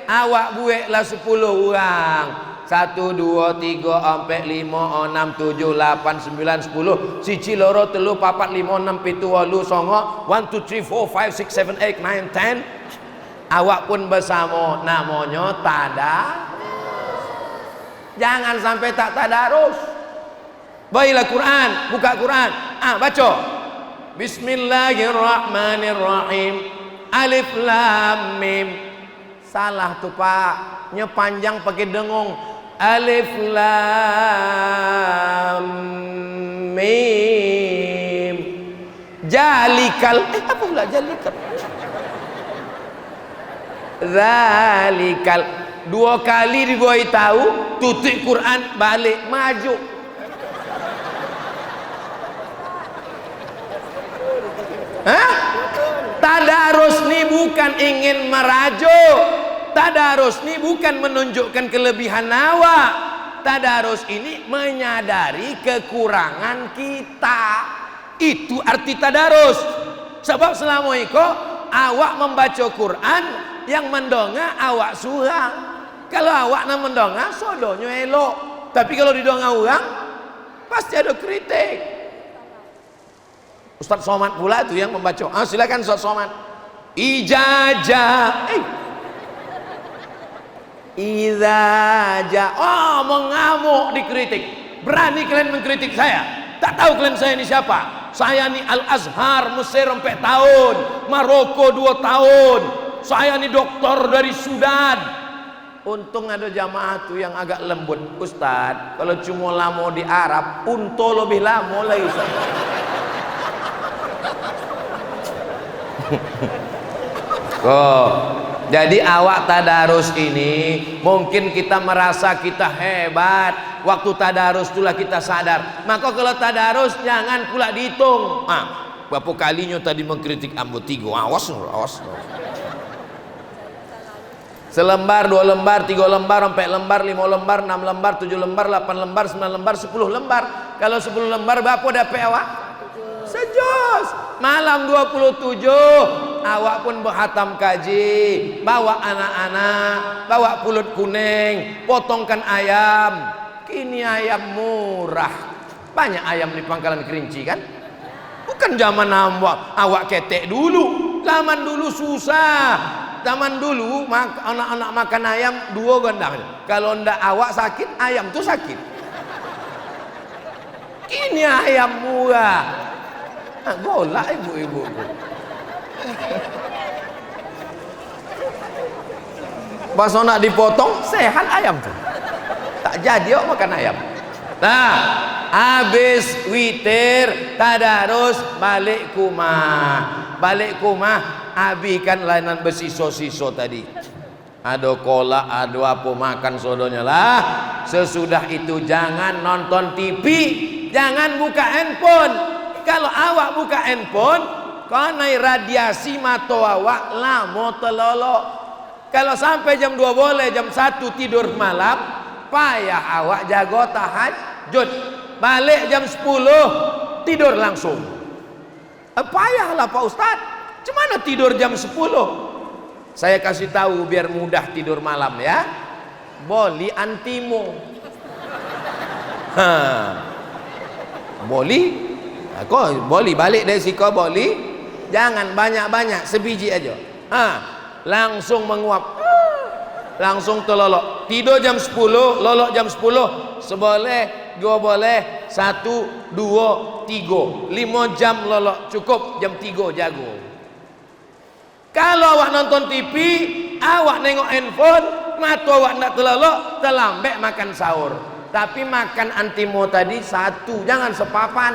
Awak buatlah 10 orang. 1, 2, 3, 4, 5, 6, 7, 8, 9, 10. Siji loro telu papat 5, 6, 7, 8, 9. 1, 2, 3, 4, 5, 6, 7, 8, 9, 10. Awak pun bersama. Namanya tadarus. Jangan sampai tak tadarus. Baiklah Quran, buka Quran. Baca. Bismillahirrahmanirrahim. Alif lam mim. Salah tuh Pak, panjang pakai dengung. Alif lam mim. Jalikal. Apa pula jalikal? Zalikal. 2 kali dibuai tahu, tutup Quran balik maju. Hah? Tadarus ini bukan ingin merajuk. Tadarus ini bukan menunjukkan kelebihan awak. Tadarus ini menyadari kekurangan kita. Itu arti tadarus. Sebab selama itu awak membaca Quran, yang mendongak awak surang. Kalau awak nak mendongak, sodonya elok. Tapi kalau didongak orang, pasti ada kritik. Ustaz Somad pula itu yang membaca. Silakan Ustaz Somad. Ijajah. Izaja. Mengamuk dikritik. Berani kalian mengkritik saya? Tak tahu kalian saya ini siapa? Saya ini Al-Azhar Mesir 4 tahun, Maroko 2 tahun. Saya ini doktor dari Sudan. Untung ada jamaah tuh yang agak lembut. Ustaz, kalau cuma lama di Arab, untung lebih lama lagi Ustaz. Jadi awak tadarus ini mungkin kita merasa kita hebat. Waktu tadarus itulah kita sadar. Maka kalau tadarus jangan pula dihitung. Berapa kalinya tadi mengkritik Ambo 3. Awas. Selembar, 2 lembar, 3 lembar, 4 lembar, 5 lembar, 6 lembar, 7 lembar, 8 lembar, 9 lembar, 10 lembar. Kalau 10 lembar berapa dapat awak? Sejus. Malam 27 awak pun berhatam kaji, bawa anak-anak, bawa pulut kuning, potongkan ayam. Kini ayam murah. Banyak ayam di pangkalan Kerinci kan? Bukan zaman awak ketek dulu. Zaman dulu susah. Zaman dulu anak-anak makan ayam 2 gondang. Kalau ndak awak sakit, ayam tuh sakit. Kini ayam murah. Golak ibu-ibu. Pas nak dipotong sehat ayam tuh. Tak jadi makan ayam. Nah, habis witir tadarus balik kumah. Balik kumah abikan lainan bersiso-siso tadi. Ada kolak, ada apa makan sodonya lah. Sesudah itu jangan nonton TV, jangan buka handphone. Kalau awak buka handphone, karena radiasi mata awak lama telolok. Kalau sampai jam 2 boleh, jam 1 tidur malam, payah awak jago tahajud. Balik jam 10 tidur langsung. Payahlah Pak Ustadz. Cemana tidur jam 10? Saya kasih tahu biar mudah tidur malam ya. Boli antimo. Boli. Kok boli balik dari siko boli. Jangan banyak-banyak, sebiji aja. langsung menguap, langsung telolok. Tidur jam 10, lolok jam 10, seboleh, dua boleh, 1, 2, 3, 5 jam lolok cukup, jam 3 jago. Kalau awak nonton TV, awak nengok handphone, mata awak nak telolok, terlambat makan sahur. Tapi makan antimo tadi 1, jangan sepapan.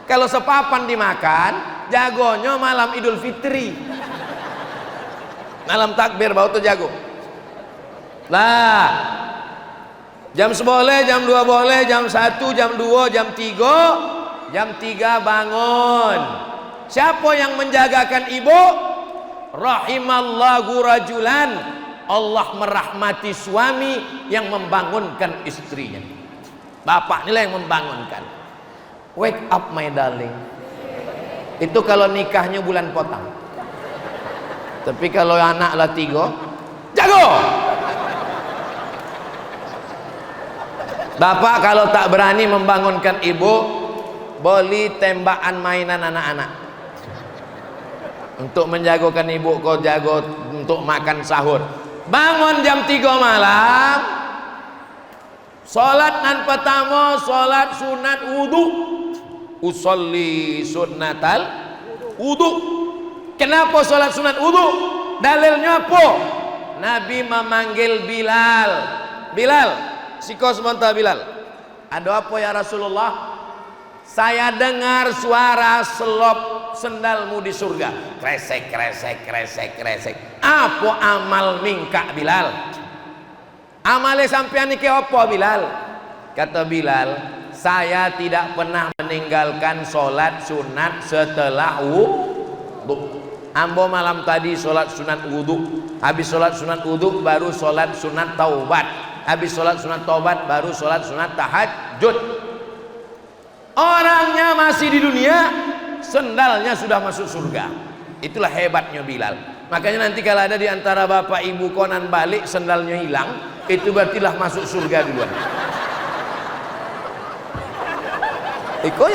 Kalau sepapan dimakan, jagonya malam Idul Fitri, malam takbir baru tu jago. Lah, jam 11, jam 2 boleh, jam 1, jam 2, jam 3, jam 3 bangun. Siapa yang menjagakan ibu? Rahimallahu rajulan, Allah merahmati suami yang membangunkan istrinya. Bapak inilah yang membangunkan. Wake up my darling. Itu kalau nikahnya bulan potang. Tapi kalau anaklah 3, jago. Bapak kalau tak berani membangunkan ibu, beli tembakan mainan anak-anak untuk menjagokan ibu. Kau jago untuk makan sahur. Bangun jam 3 malam, salat nan pertama, salat sunat wudu. Usolli sunnatal wudu. Kenapa salat sunat wudu? Dalilnya apa? Nabi memanggil Bilal. Bilal, siko sebentar Bilal. Ada apa ya Rasulullah? Saya dengar suara selop sendalmu di surga. Kresek, kresek, kresek, kresek. Apa amal mingka Bilal? Amale sampean iki apa Bilal? Kata Bilal, saya tidak pernah meninggalkan sholat sunat setelah wudu. Ambo malam tadi sholat sunat wudu. Habis sholat sunat wudu baru sholat sunat taubat. Habis sholat sunat taubat baru sholat sunat tahajud. Orangnya masih di dunia, sendalnya sudah masuk surga. Itulah hebatnya Bilal. Makanya nanti kalau ada di antara bapak ibu konan balik sendalnya hilang, itu berartilah masuk surga duluan. Iko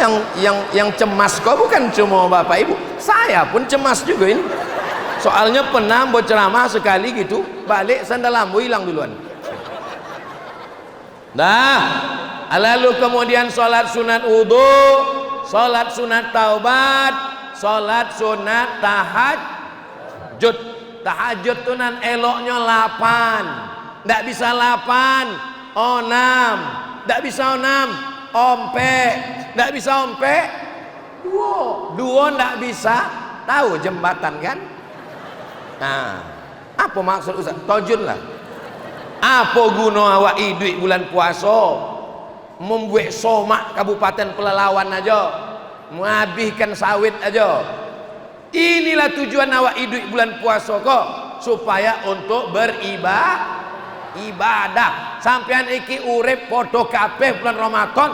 yang cemas kok bukan cuma bapak ibu, saya pun cemas juga ini. Soalnya pernah buat ceramah sekali gitu, balik sandal lampu hilang duluan. Nah, lalu kemudian sholat sunat wudu, sholat sunat taubat, sholat sunat tahajud. Tahajud tuh nan eloknya 8, ndak bisa 8, 6, ndak bisa 6, ompe, ndak bisa ompe, 2 ndak bisa. Tahu jembatan kan? Nah, apa maksud Ustaz? Tojun lah. Apa guna awak hidup bulan puasa? Membuat somak Kabupaten Pelalawan aja, menghabiskan sawit aja. Inilah tujuan awak hidup bulan puasa kok, supaya untuk beribadah. Sampean iki urip podo kabeh bulan Ramadan.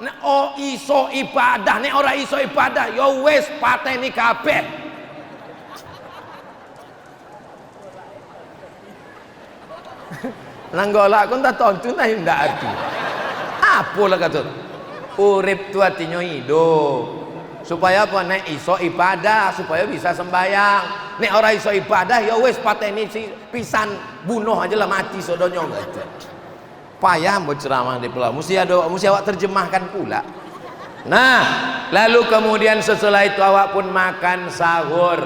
Nek iso ibadah, nek ora iso ibadah, ya wis pateni kabeh. Nanggolak kon tak tonton nah ndak arti. Apalah kata? Urip tu artinya hidup. Supaya apa? Nek iso ibadah, supaya bisa sembahyang. Nek ora iso ibadah ya wis pateni si pisan, bunuh aja lah, mati sodonyo gitu. Payah buat ceramah di pulau. Mesti awak terjemahkan pula. Nah, lalu kemudian setelah itu awak pun makan sahur.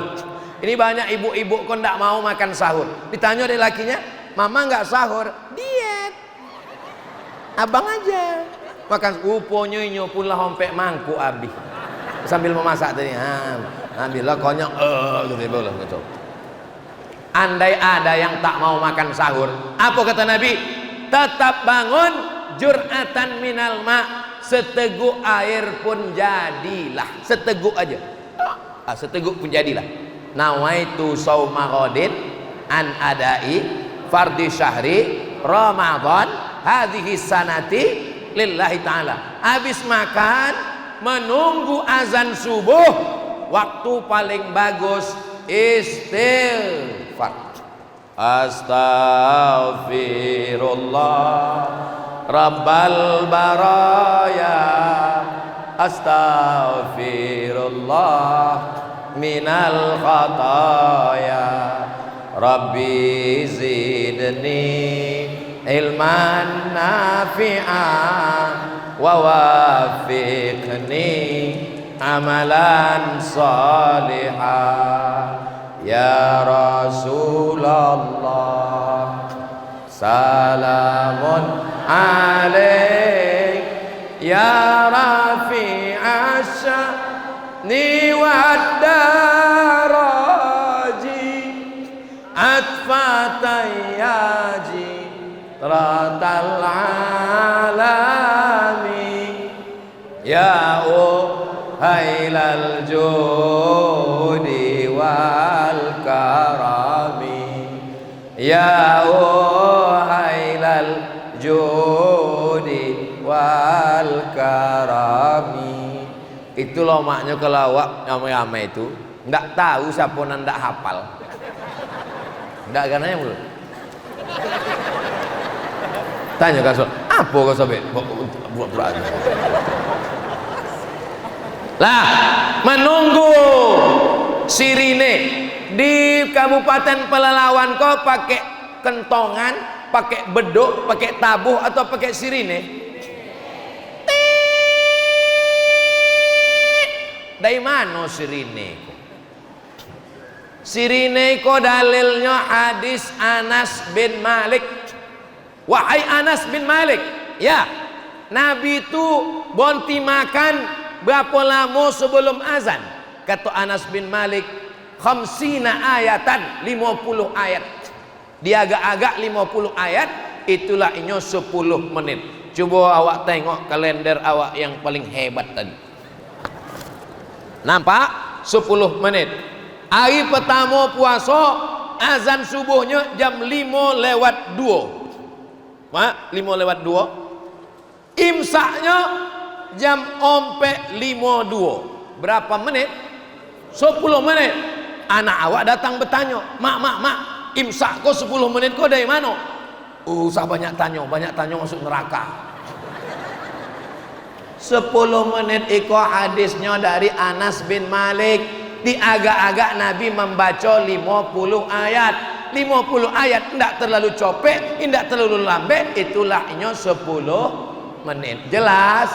Ini banyak ibu-ibu kok ndak mau makan sahur. Ditanya dari lakinya, mama nggak sahur, diet. Abang aja makan uponyo pun lah hompek mangku abis sambil memasak tadi. Ambillah konyol gitu. Andai ada yang tak mau makan sahur, apa kata Nabi? Tetap bangun, jur'atan minal ma, seteguk air pun jadilah. Seteguk aja, seteguk pun jadilah. Nawaitu sauma ghadin an adai fardhi syahri Ramadan hadhihi sanati lillahi ta'ala. Habis makan, menunggu azan subuh, waktu paling bagus istighfar. Astaghfirullah Rabbal baraya, astaghfirullah minal khataya. Rabbi zidni ilman nafi'an wa wafiqni amalan salihah. Ya Rasulullah salamun alaik ya rafi'a sya'ni wad daraji atfatayyaji ratal alami ya hailal judi wal karami ya hailal judi wal karami. Itu loh maknya kalau awak nyama-nyama itu ndak tahu siapa nan ndak hafal. Ndak gananya mulu. Tanya kasut, apa kau sobek? Buat lah, menunggu sirine di Kabupaten Pelalawan kau pakai kentongan, pakai beduk, pakai tabuh atau pakai sirine? Dari mana sirine? Sirine ko dalilnya hadis Anas bin Malik. Wahai Anas bin Malik, ya Nabi itu bonti makan berapa lama sebelum azan? Kata Anas bin Malik, khamsina ayatan, 50 ayat. Dia agak-agak 50 ayat, itulah inyo 10 menit. Coba awak tengok kalender awak yang paling hebat tadi. Nampak? 10 menit. Hari pertama puasa, azan subuhnya jam 5:02. 5:02. Imsaknya jam 4:52. Berapa menit? 10 menit. Anak awak datang bertanya, mak, imsak kau 10 menit kau dari mana? Usah banyak tanya masuk neraka. 10 menit iko hadisnya dari Anas bin Malik. Di agak-agak Nabi membaca 50 ayat. 50 ayat tidak terlalu copek, tidak terlalu lambat, itulah inyo 10 menit. Jelas?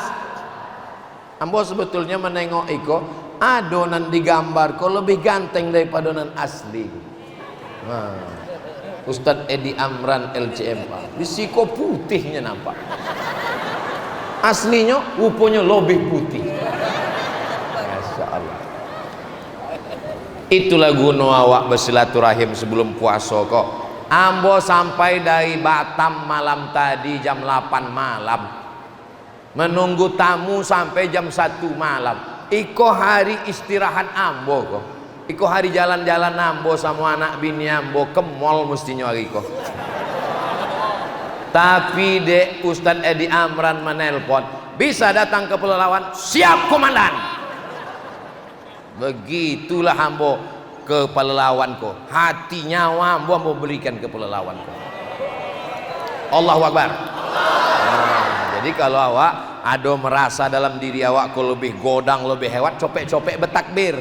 Ambo sebetulnya menengok iko adonan digambar kok lebih ganteng daripada adonan asli. Nah, Ustadz Edi Amran LCM Pak, bisiko putihnya nampak. Aslinya rupanya lebih putih. Masya Allah. Itulah guna awak bersilaturahim sebelum puasa kok. Ambo sampai dari Batam malam tadi jam 8 malam. Menunggu tamu sampai jam 1 malam. Iko hari istirahat ambo kok. Iko hari jalan-jalan ambo sama anak bini ambo ke mall mestinya hari kok. Tapi dek Ustadz Edi Amran menelpon, bisa datang ke Pelalawan? Siap komandan. Begitulah ambo ke Pelalawan ko. Hati nyawa ambo berikan ke Pelalawan ko. Allahu Akbar. Jadi kalau awak ada merasa dalam diri awak ko lebih godang, lebih hebat, copek-copek bertakbir.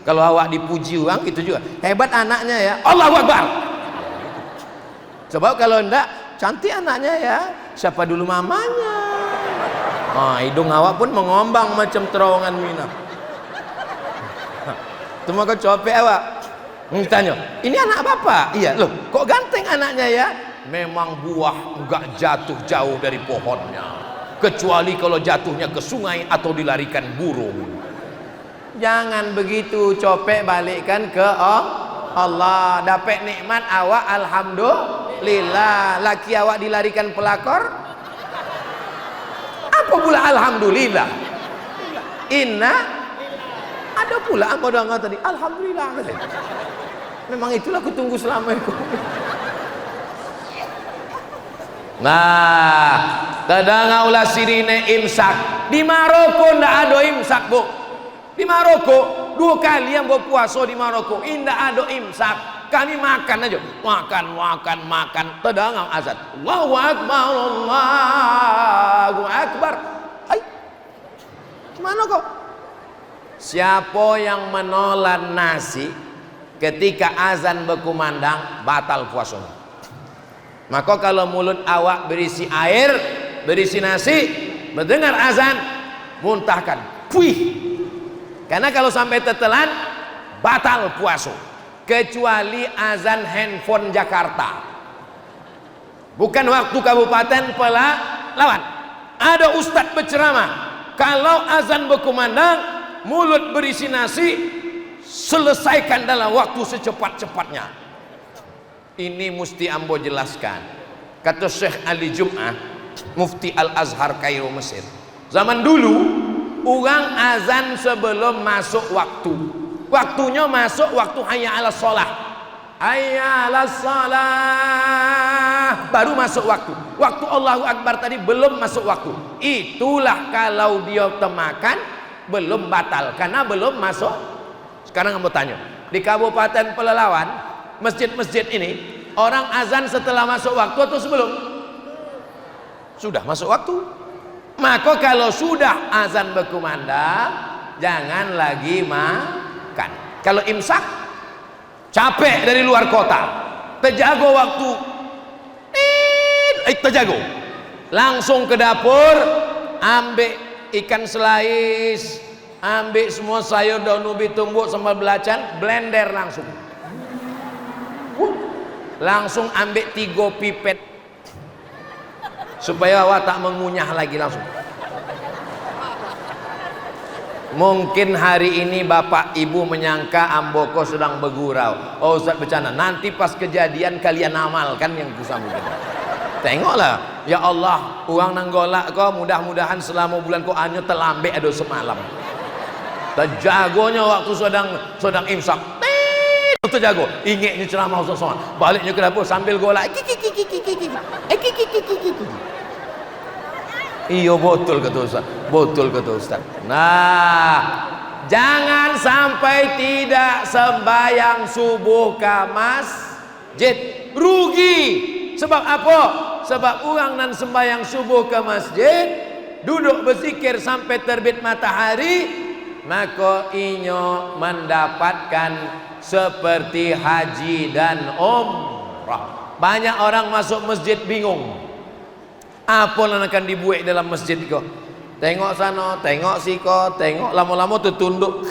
Kalau awak dipuji orang itu juga hebat anaknya ya, Allahu Akbar. Coba kalau enggak, cantik anaknya ya, siapa dulu mamanya? Hidung awak pun mengombang macam terowongan Mina. Cuma kau copek awak. Tanya, ini anak bapak? Iya, loh, kok ganteng anaknya ya? Memang buah enggak jatuh jauh dari pohonnya, kecuali kalau jatuhnya ke sungai atau dilarikan burung. Jangan begitu, copek balikkan ke Allah. Dapat nikmat awak alhamdulillah. Laki awak dilarikan pelakor, apa pula alhamdulillah? Ada pula ambo doang tadi alhamdulillah. Memang itulah kutunggu selama itu. Nah, tadanga ulah sirine imsak. Di Maroko ndak ada imsak, Bu. Di Maroko 2 kali yang berpuasa di Maroko indah ada imsak. Kami makan aja, makan. Tadanga azan. Allahu Akbar, Allahu Akbar. Mana kok? Siapa yang menolak nasi ketika azan berkumandang batal puasanya. Maka kalau mulut awak berisi air, berisi nasi, mendengar azan, muntahkan. Puih. Karena kalau sampai tetelan, batal puasa. Kecuali azan handphone Jakarta. Bukan waktu Kabupaten Pelalawan. Ada ustadz berceramah, kalau azan berkumandang, mulut berisi nasi, selesaikan dalam waktu secepat-cepatnya. Ini mesti ambo jelaskan. Kata Syekh Ali Jum'ah, Mufti Al-Azhar Kairo Mesir, zaman dulu orang azan sebelum masuk waktu. Waktunya masuk waktu hayya 'alas shalah. Hayya 'alas shalah baru masuk waktu. Waktu Allahu Akbar tadi belum masuk waktu. Itulah kalau dia temakan belum batal karena belum masuk. Sekarang kamu tanya, di Kabupaten Pelalawan, masjid-masjid ini orang azan setelah masuk waktu atau sebelum? Sudah masuk waktu. Maka kalau sudah azan berkumandang, jangan lagi makan. Kalau imsak, capek dari luar kota, terjago waktu, terjago, langsung ke dapur, ambil ikan selais, ambil semua sayur, daun ubi, tumbuk, sambal belacan, blender langsung ambil 3 pipet supaya awak tak mengunyah lagi langsung. Mungkin hari ini bapak ibu menyangka amboko sedang bergurau. Oh Ustaz bercanda, nanti pas kejadian kalian amalkan yang kusambung. Tengoklah, ya Allah, uang nanggolak kau, mudah-mudahan selama bulan kau anyo terlambe ado semalam. Terjagonya waktu sedang imsak, terjago, ingeknya ceramah Ustaz Somad, baliknya ke dapur sambil golak, iya betul kata Ustaz, betul kata Ustaz. Nah, jangan sampai tidak sembahyang subuh ke masjid, rugi. Sebab apa? Sebab orang nan sembahyang subuh ke masjid, duduk berzikir sampai terbit matahari, maka inyo mendapatkan seperti haji dan umrah. Banyak orang masuk masjid bingung, apa yang akan dibuat dalam masjid kok? Tengok sana, tengok siko, tengok lama-lama tertunduk.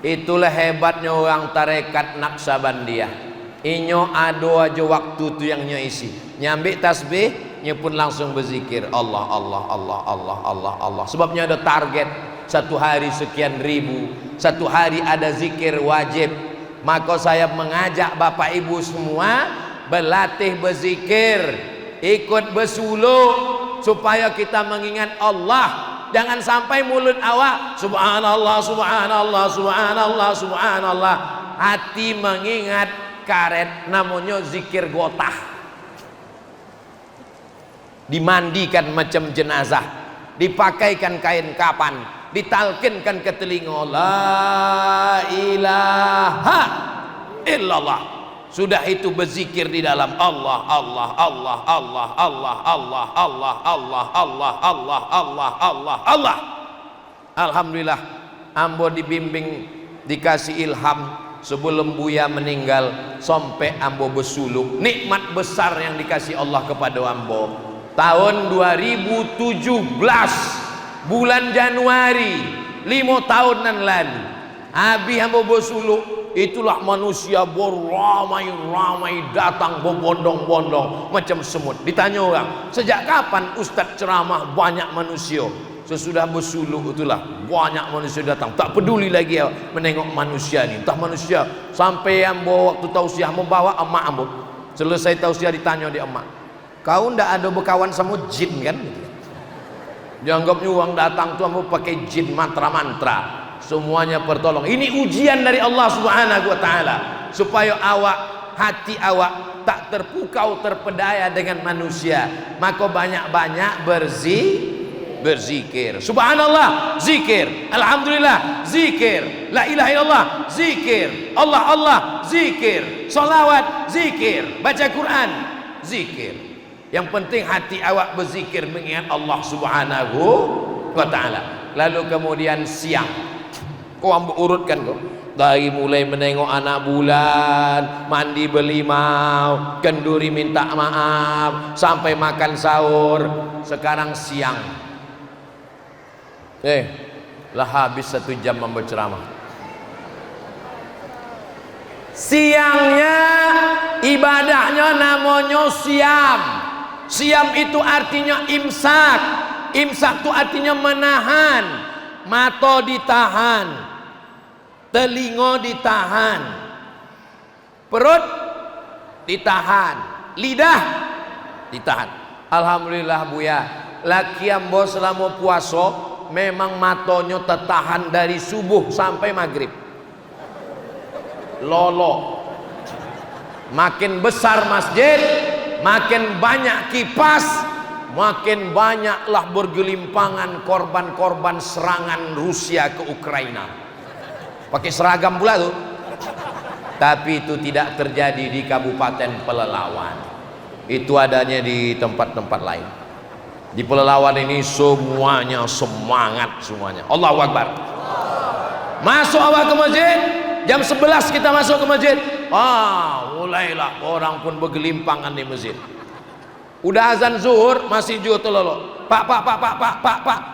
Itulah hebatnya orang tarekat Naqsabandiyah. Inyo ado aja waktu tu yang nyo isi. Nyambik tasbih, nyo pun langsung berzikir Allah Allah Allah Allah Allah Allah. Sebabnya ada target, satu hari sekian ribu, satu hari ada zikir wajib. Maka saya mengajak bapak ibu semua berlatih berzikir, ikut bersuluk supaya kita mengingat Allah. Jangan sampai mulut awak subhanallah subhanallah subhanallah subhanallah, hati mengingat karet, namanya zikir gotah. Dimandikan macam jenazah, dipakaikan kain kapan, ditalkinkan ke telinga la ilaha illallah. Sudah itu berzikir di dalam Allah Allah Allah Allah Allah Allah Allah Allah Allah Allah Allah Allah Allah. Alhamdulillah ambo dibimbing, dikasih ilham sebelum Buya meninggal sampai ambo bersuluk. Nikmat besar yang dikasih Allah kepada ambo. Tahun 2017 bulan Januari, 5 tahunan lalu, habis ambo bersuluk. Itulah manusia beramai-ramai datang berbondong-bondong macam semut. Ditanya orang, sejak kapan Ustadz ceramah banyak manusia? Sesudah bersuluk itulah banyak manusia datang. Tak peduli lagi ya menengok manusia ni. Entah manusia sampai ambo waktu tausiah membawa emak ambo. Selesai tausiah ditanya di emak, kau ndak ada berkawan sama jin kan? Dianggapnya orang datang tu ambo pakai jin mantra-mantra. Semuanya pertolong. Ini ujian dari Allah Subhanahu wa taala supaya hati awak tak terpukau terpedaya dengan manusia. Maka banyak-banyak berzikir. Subhanallah, zikir. Alhamdulillah, zikir. La ilaha illallah, zikir. Allah Allah, zikir. Salawat, zikir. Baca Quran, zikir. Yang penting hati awak berzikir mengingat Allah Subhanahu wa taala. Lalu kemudian siang Kau ambil urutkan kau. Dari mulai menengok anak bulan, mandi berlimau, kenduri minta maaf, sampai makan sahur, sekarang siang. Lah habis 1 jam berceramah. Siangnya ibadahnya namanya siam. Siam itu artinya imsak. Imsak itu artinya menahan. Mata ditahan, telinga ditahan, perut ditahan, lidah ditahan. Alhamdulillah Buya, laki ambo selama puasa memang matonya tertahan dari subuh sampai maghrib. Lolo. Makin besar masjid, makin banyak kipas, makin banyaklah bergelimpangan korban-korban serangan Rusia ke Ukraina. Pakai seragam pula tuh. Tapi itu tidak terjadi di Kabupaten Pelelawan. Itu adanya di tempat-tempat lain. Di Pelelawan ini semuanya semangat semuanya. Allahu Akbar. Masuk awal ke masjid, jam 11 kita masuk ke masjid. Mulailah orang pun bergelimpangan di masjid. Udah azan zuhur masih juga telolo. Pak,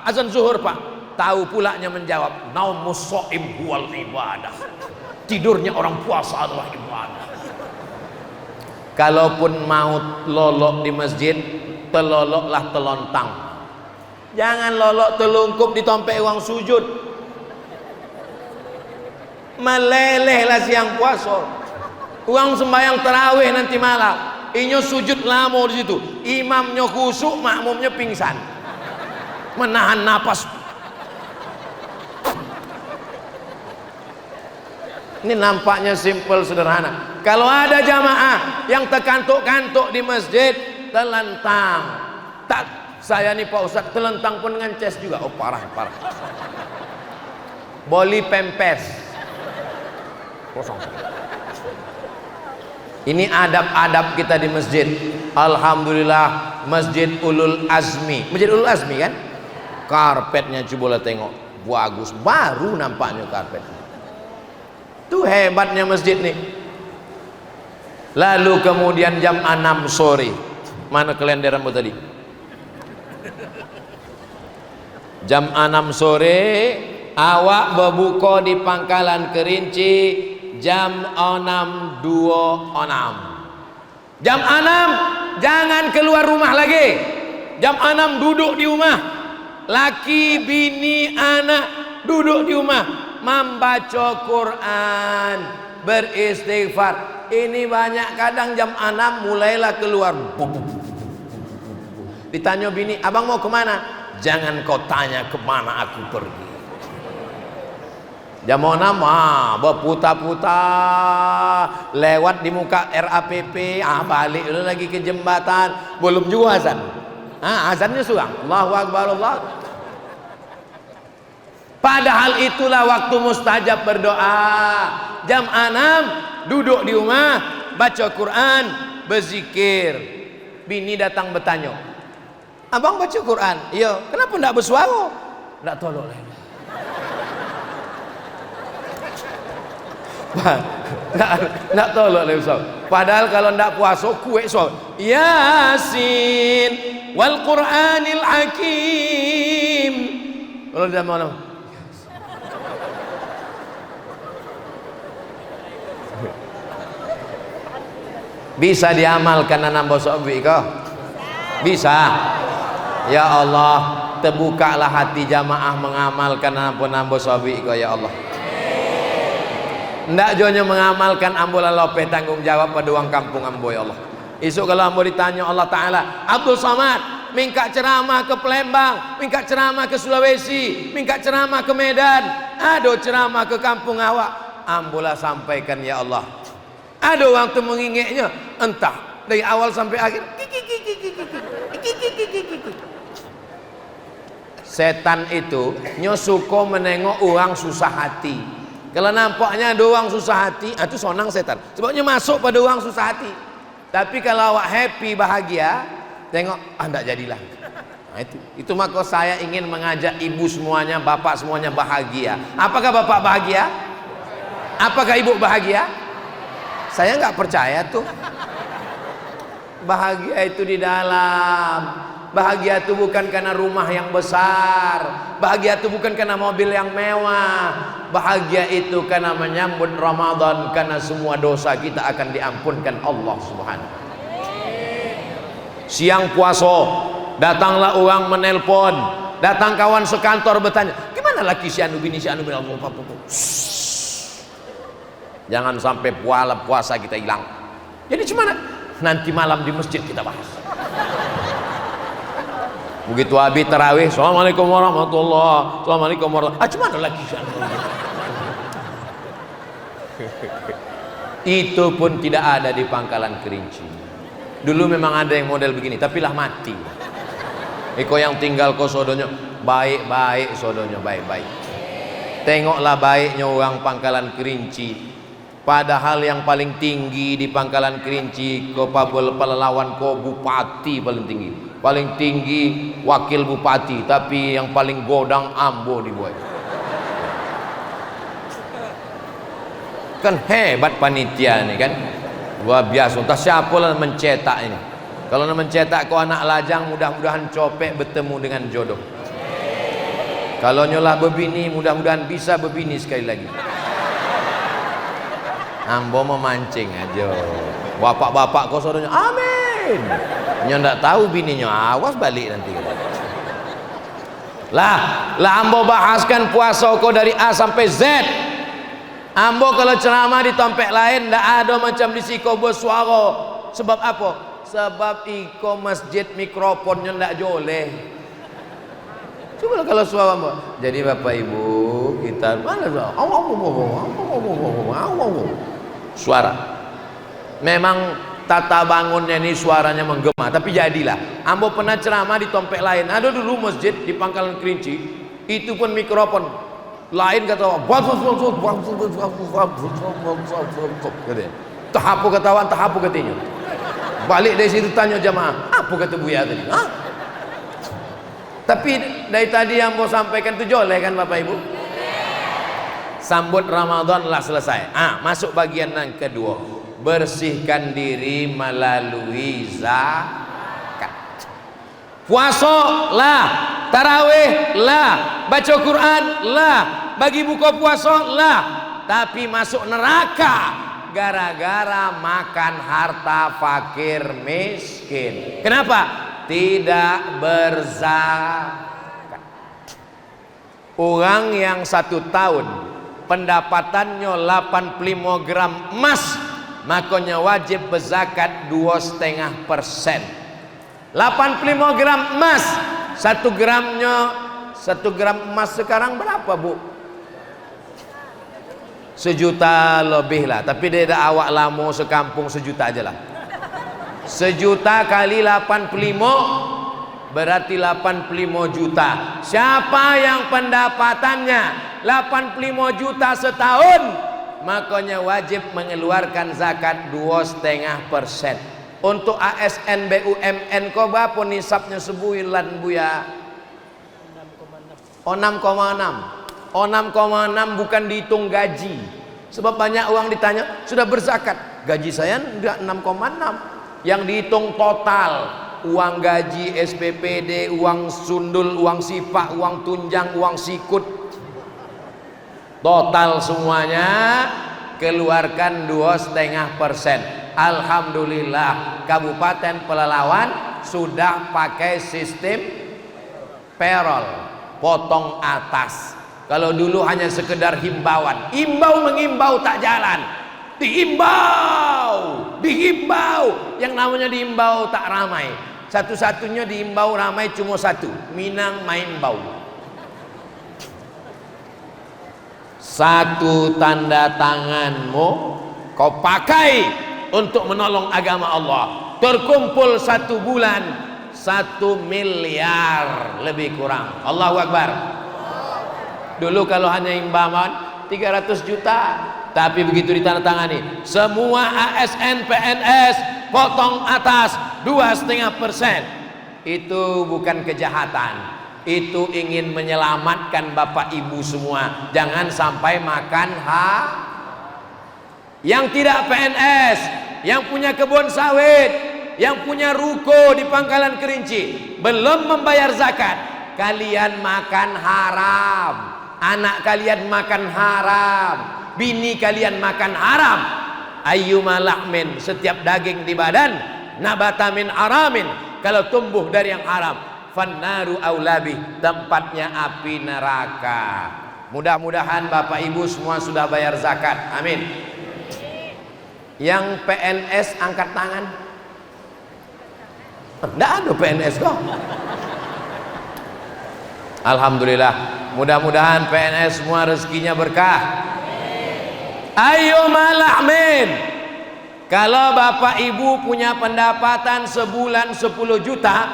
azan zuhur Pak. Tahu pulanya menjawab, naumus shaim huwal ibadah. Tidurnya orang puasa adalah ibadah. Kalaupun mau lolok di masjid, teloloklah telontang. Jangan lolok telungkup di tompek uang sujud. Melelehlah siang puasa. Uang sembahyang tarawih nanti malam. Inyo sujud lama di situ. Imamnya kusuk, makmumnya pingsan. Menahan napas. Ini nampaknya simple sederhana. Kalau ada jamaah yang terkantuk-kantuk di masjid, telentang. Tak, saya nih Pak Ustadz telentang pun dengan ces juga. Oh parah. Boli pempes. Kosong. Ini adab-adab kita di masjid. Alhamdulillah Masjid Ulul Azmi. Masjid Ulul Azmi kan? Karpetnya coba tengok, bagus, baru nampaknya karpet. Itu hebatnya masjid nih. Lalu kemudian jam 6 sore. Mana kelenderanmu tadi? Jam 6 sore awak berbuka di Pangkalan Kerinci jam 6.26. Jam 6 jangan keluar rumah lagi. Jam 6 duduk di rumah. Laki, bini, anak duduk di rumah membaca Quran, beristighfar. Ini banyak kadang jam 6 mulailah keluar. Ditanya bini, abang mau kemana? Jangan kau tanya kemana aku pergi. Jam 6 berputar-putar lewat di muka RAPP, balik dulu lagi ke jembatan, belum juga azan. Azannya surang. Allahu Akbar Allah. Padahal itulah waktu mustajab berdoa. Jam 6 duduk di rumah, baca Quran, berzikir. Bini datang bertanya, abang baca Quran? Iya. Kenapa enggak bersuara? Enggak tolong lah. Enggak tolong lah Ustaz. Padahal kalau enggak puasa kue so. Yasin wal Qur'anil Hakim. Kalau dia mau bisa diamalkan anak bosok kau? Bisa. Ya Allah, terbukalah hati jamaah mengamalkan anak bosok kau ya Allah. Ndak jonya mengamalkan ambo lalope tanggung jawab pada uang kampung ambo ya Allah. Esok kalau ambo ditanya Allah Ta'ala, Abdul Somad mingkat ceramah ke Palembang, mingkat ceramah ke Sulawesi, mingkat ceramah ke Medan, ada ceramah ke kampung awak, ambolah sampaikan ya Allah. Ada waktu mengingeknya, entah dari awal sampai akhir. Setan itu nyosuko menengok orang susah hati. Kalau nampaknya ada orang susah hati, itu sonang setan. Sebabnya masuk pada orang susah hati. Tapi kalau awak happy bahagia, tengok enggak jadilah. Nah, itu maka saya ingin mengajak ibu semuanya, bapak semuanya bahagia. Apakah bapak bahagia? Apakah ibu bahagia? Saya nggak percaya tuh. Bahagia itu di dalam. Bahagia itu bukan karena rumah yang besar. Bahagia itu bukan karena mobil yang mewah. Bahagia itu karena menyambut Ramadan, karena semua dosa kita akan diampunkan Allah Subhanahu. Siang puasa, datanglah orang menelpon, datang kawan sekantor bertanya, gimana lagi si anu bini, si anu bini. Jangan sampai puasa kita hilang. Jadi gimana? Nanti malam di masjid kita bahas. Begitu habis tarawih, assalamualaikum warahmatullah, assalamualaikum warahmatullah. Gimana lagi si anu? Itu pun tidak ada di Pangkalan Kerinci. Dulu memang ada yang model begini, tapi lah mati. Iko yang tinggal ko sodonya baik-baik, sodonya baik-baik. Tengoklah baiknya orang Pangkalan Kerinci. Padahal yang paling tinggi di Pangkalan Kerinci, ko pelelawan ko bupati paling tinggi. Paling tinggi wakil bupati, tapi yang paling godang Ambo dibuat. Kan hebat panitia ini kan, luar biasa. Entah siapa lah mencetak ini. Kalau nak mencetak kau anak lajang, mudah-mudahan copek bertemu dengan jodoh. Kalau nyolah bebini, mudah-mudahan bisa bebini sekali lagi. Ambo memancing aja. Bapak-bapak kau saudaranya, amin. Nyo ndak tahu bininya, awas balik nanti. Lah ambo bahaskan puasa kau dari A sampai Z. Ambo kalau ceramah di tempat lain ndak ada macam di siko bersuara. Sebab apa? Sebab iko masjid mikrofonnya ndak joleh. Coba kalau suara ambo. Jadi bapak ibu kita mana suara. Memang tata bangunnya ini suaranya menggema, tapi jadilah. Ambo pernah ceramah di tempat lain. Ada dulu masjid di Pangkalan Kerinci, itu pun mikrofon lain kata tahapu katawan, tahapu katanya. Balik dari situ tanya jamaah, apa kata Buya tadi? Hah? Tapi dari tadi yang mau sampaikan itu joleh kan Bapak Ibu? Sambut Ramadan lah selesai. Masuk bagian yang kedua. Bersihkan diri melalui zakat. Puasa lah, tarawih lah, baca Quran lah, bagi buka puasa lah, tapi masuk neraka gara-gara makan harta fakir miskin. Kenapa? Tidak berzakat. Orang yang 1 tahun pendapatannya 85 gram emas, makanya wajib berzakat 2,5%. 85 gram emas, 1 gram emas sekarang berapa Bu? 1 juta lebih lah. Tapi dia ada awak lamo sekampung 1 juta aja lah. 1 juta kali 85 berarti 85 juta. Siapa yang pendapatannya 85 juta setahun, makanya wajib mengeluarkan zakat 2,5%. Untuk ASN BUMN kau berapa nisabnya sebulan Buya? 6,6. 6,6 bukan dihitung gaji. Sebab banyak orang ditanya, sudah berzakat? Gaji saya enggak 6,6. Yang dihitung total, uang gaji, SPPD, uang sundul, uang sipak, uang tunjang, uang sikut, total semuanya keluarkan 2,5%. Alhamdulillah Kabupaten Pelalawan sudah pakai sistem payroll, potong atas. Kalau dulu hanya sekedar himbauan, mengimbau tak jalan, dihimbau. Yang namanya dihimbau tak ramai. Satu-satunya dihimbau ramai cuma satu, Minang main bau. Satu tanda tanganmu kau pakai untuk menolong agama Allah. Terkumpul 1 bulan 1 miliar lebih kurang. Allahu Akbar. Dulu kalau hanya imbauan 300 juta, tapi begitu ditandatangani semua ASN PNS potong atas 2,5%. Itu bukan kejahatan, itu ingin menyelamatkan Bapak Ibu semua. Jangan sampai makan yang tidak PNS, yang punya kebun sawit, yang punya ruko di Pangkalan Kerinci, belum membayar zakat, kalian makan haram, anak kalian makan haram, bini kalian makan haram. Ayyuma lahmin, setiap daging di badan, nabata min aramin, kalau tumbuh dari yang haram, fannaru aulabi, tempatnya api neraka. Mudah-mudahan Bapak Ibu semua sudah bayar zakat, amin. Yang PNS angkat tangan. Tidak ada PNS kok. Alhamdulillah, mudah-mudahan PNS semua rezekinya berkah. Ayo malahmin. Kalau Bapak Ibu punya pendapatan sebulan 10 juta,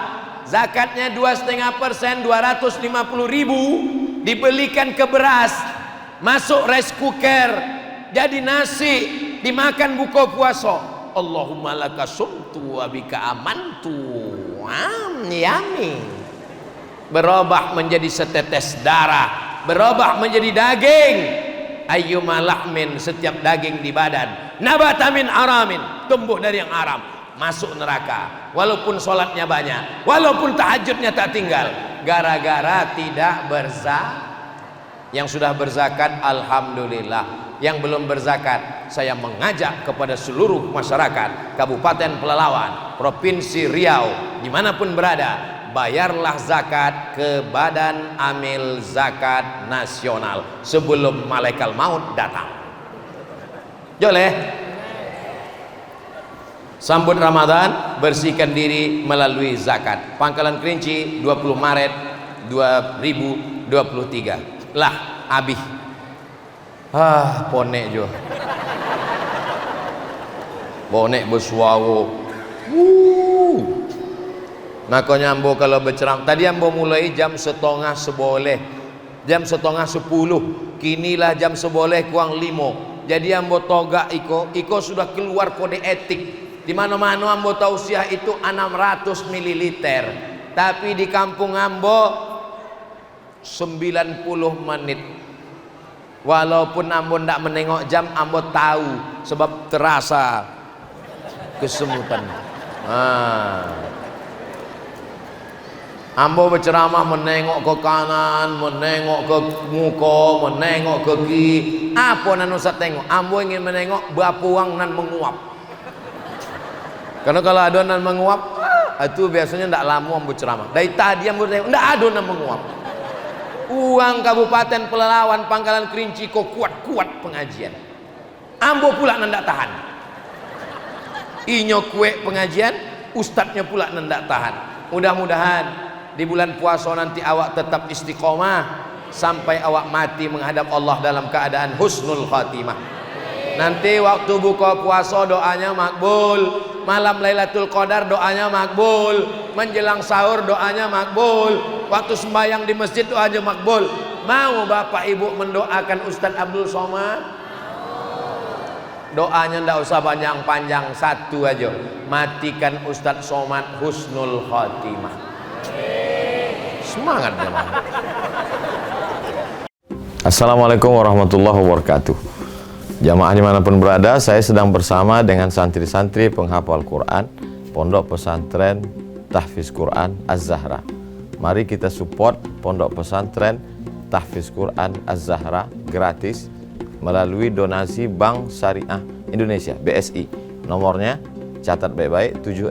zakatnya 2,5%, 250.000, dibelikan ke beras, masuk rice cooker, jadi nasi, dimakan buka puasa. Allahumma laka sumtu wa bika amantu. Yummy. Berubah menjadi setetes darah, berubah menjadi daging. Ayyuma lahmin, setiap daging di badan, nabata min aramin, tumbuh dari yang haram, masuk neraka. Walaupun sholatnya banyak, walaupun tahajudnya tak tinggal, gara-gara tidak berzakat. Yang sudah berzakat alhamdulillah, yang belum berzakat saya mengajak kepada seluruh masyarakat Kabupaten Pelalawan, Provinsi Riau, dimanapun berada, bayarlah zakat ke Badan Amil Zakat Nasional sebelum malaikat maut datang. Boleh? Sambut Ramadan, bersihkan diri melalui zakat. Pangkalan Kerinci 20 Maret 2023. Lah, habis. Ponek jo. Ponek bersuara. Makanya ambo kalau berceramah, tadi ambo mulai jam 9:30, jam 9:30, kinilah jam 11 kurang 5. Jadi ambo togak iko sudah keluar kode etik. Di mana-mana ambo tausiah itu 600 ml, tapi di kampung ambo 90 menit. Walaupun ambo ndak menengok jam, ambo tahu sebab terasa kesemutan. Ambo berceramah menengok ke kanan, menengok ke muka, menengok ke kiri. Apa nan usah tengok? Ambo ingin menengok berapa orang nan menguap. Karena kalau ada nan menguap, itu biasanya ndak lama ambo ceramah. Dari tadi ambo tengok ndak ada nan menguap. Uang Kabupaten Pelalawan, Pangkalan Kerinci kok kuat-kuat pengajian. Ambo pula nan ndak tahan. Inyo kue pengajian, ustadznya pula nan ndak tahan. Mudah-mudahan di bulan puasa nanti awak tetap istiqomah sampai awak mati menghadap Allah dalam keadaan husnul khatimah. Nanti waktu buka puasa doanya makbul, malam Lailatul Qadar doanya makbul, menjelang sahur doanya makbul, waktu sembahyang di masjid doanya makbul. Mau Bapak Ibu mendoakan Ustadz Abdul Somad? Doanya ndak usah panjang-panjang, satu aja, matikan Ustadz Somad husnul khatimah. Semangat jemaah. Assalamualaikum warahmatullahi wabarakatuh. Jamaah dimanapun berada, saya sedang bersama dengan santri-santri penghafal Quran Pondok Pesantren Tahfiz Quran Az-Zahra. Mari kita support Pondok Pesantren Tahfiz Quran Az-Zahra gratis melalui donasi Bank Syariah Indonesia (BSI). Nomornya catat baik-baik, 76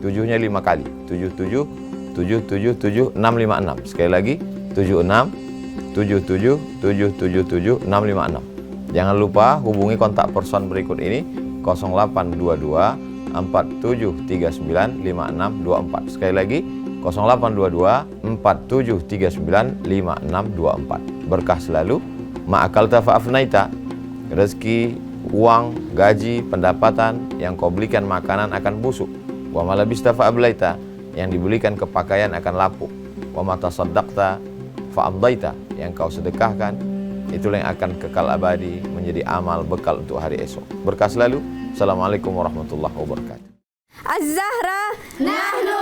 7-nya 5 kali, 77 777 656. Sekali lagi 76 77 777 656. Jangan lupa hubungi kontak person berikut ini 0822 4739 5624. Sekali lagi 0822 4739 5624. Berkah selalu, ma'akalta fa'afnaita. Rezeki, uang, gaji, pendapatan yang kau belikan makanan akan busuk. Wa malabista fa'ablaita, yang dibelikan ke pakaian akan lapuk. Wa mata saddaqta fa'amdaita, yang kau sedekahkan itulah yang akan kekal abadi menjadi amal bekal untuk hari esok. Berkah selalu. Assalamualaikum warahmatullahi wabarakatuh. Az-Zahra nahnu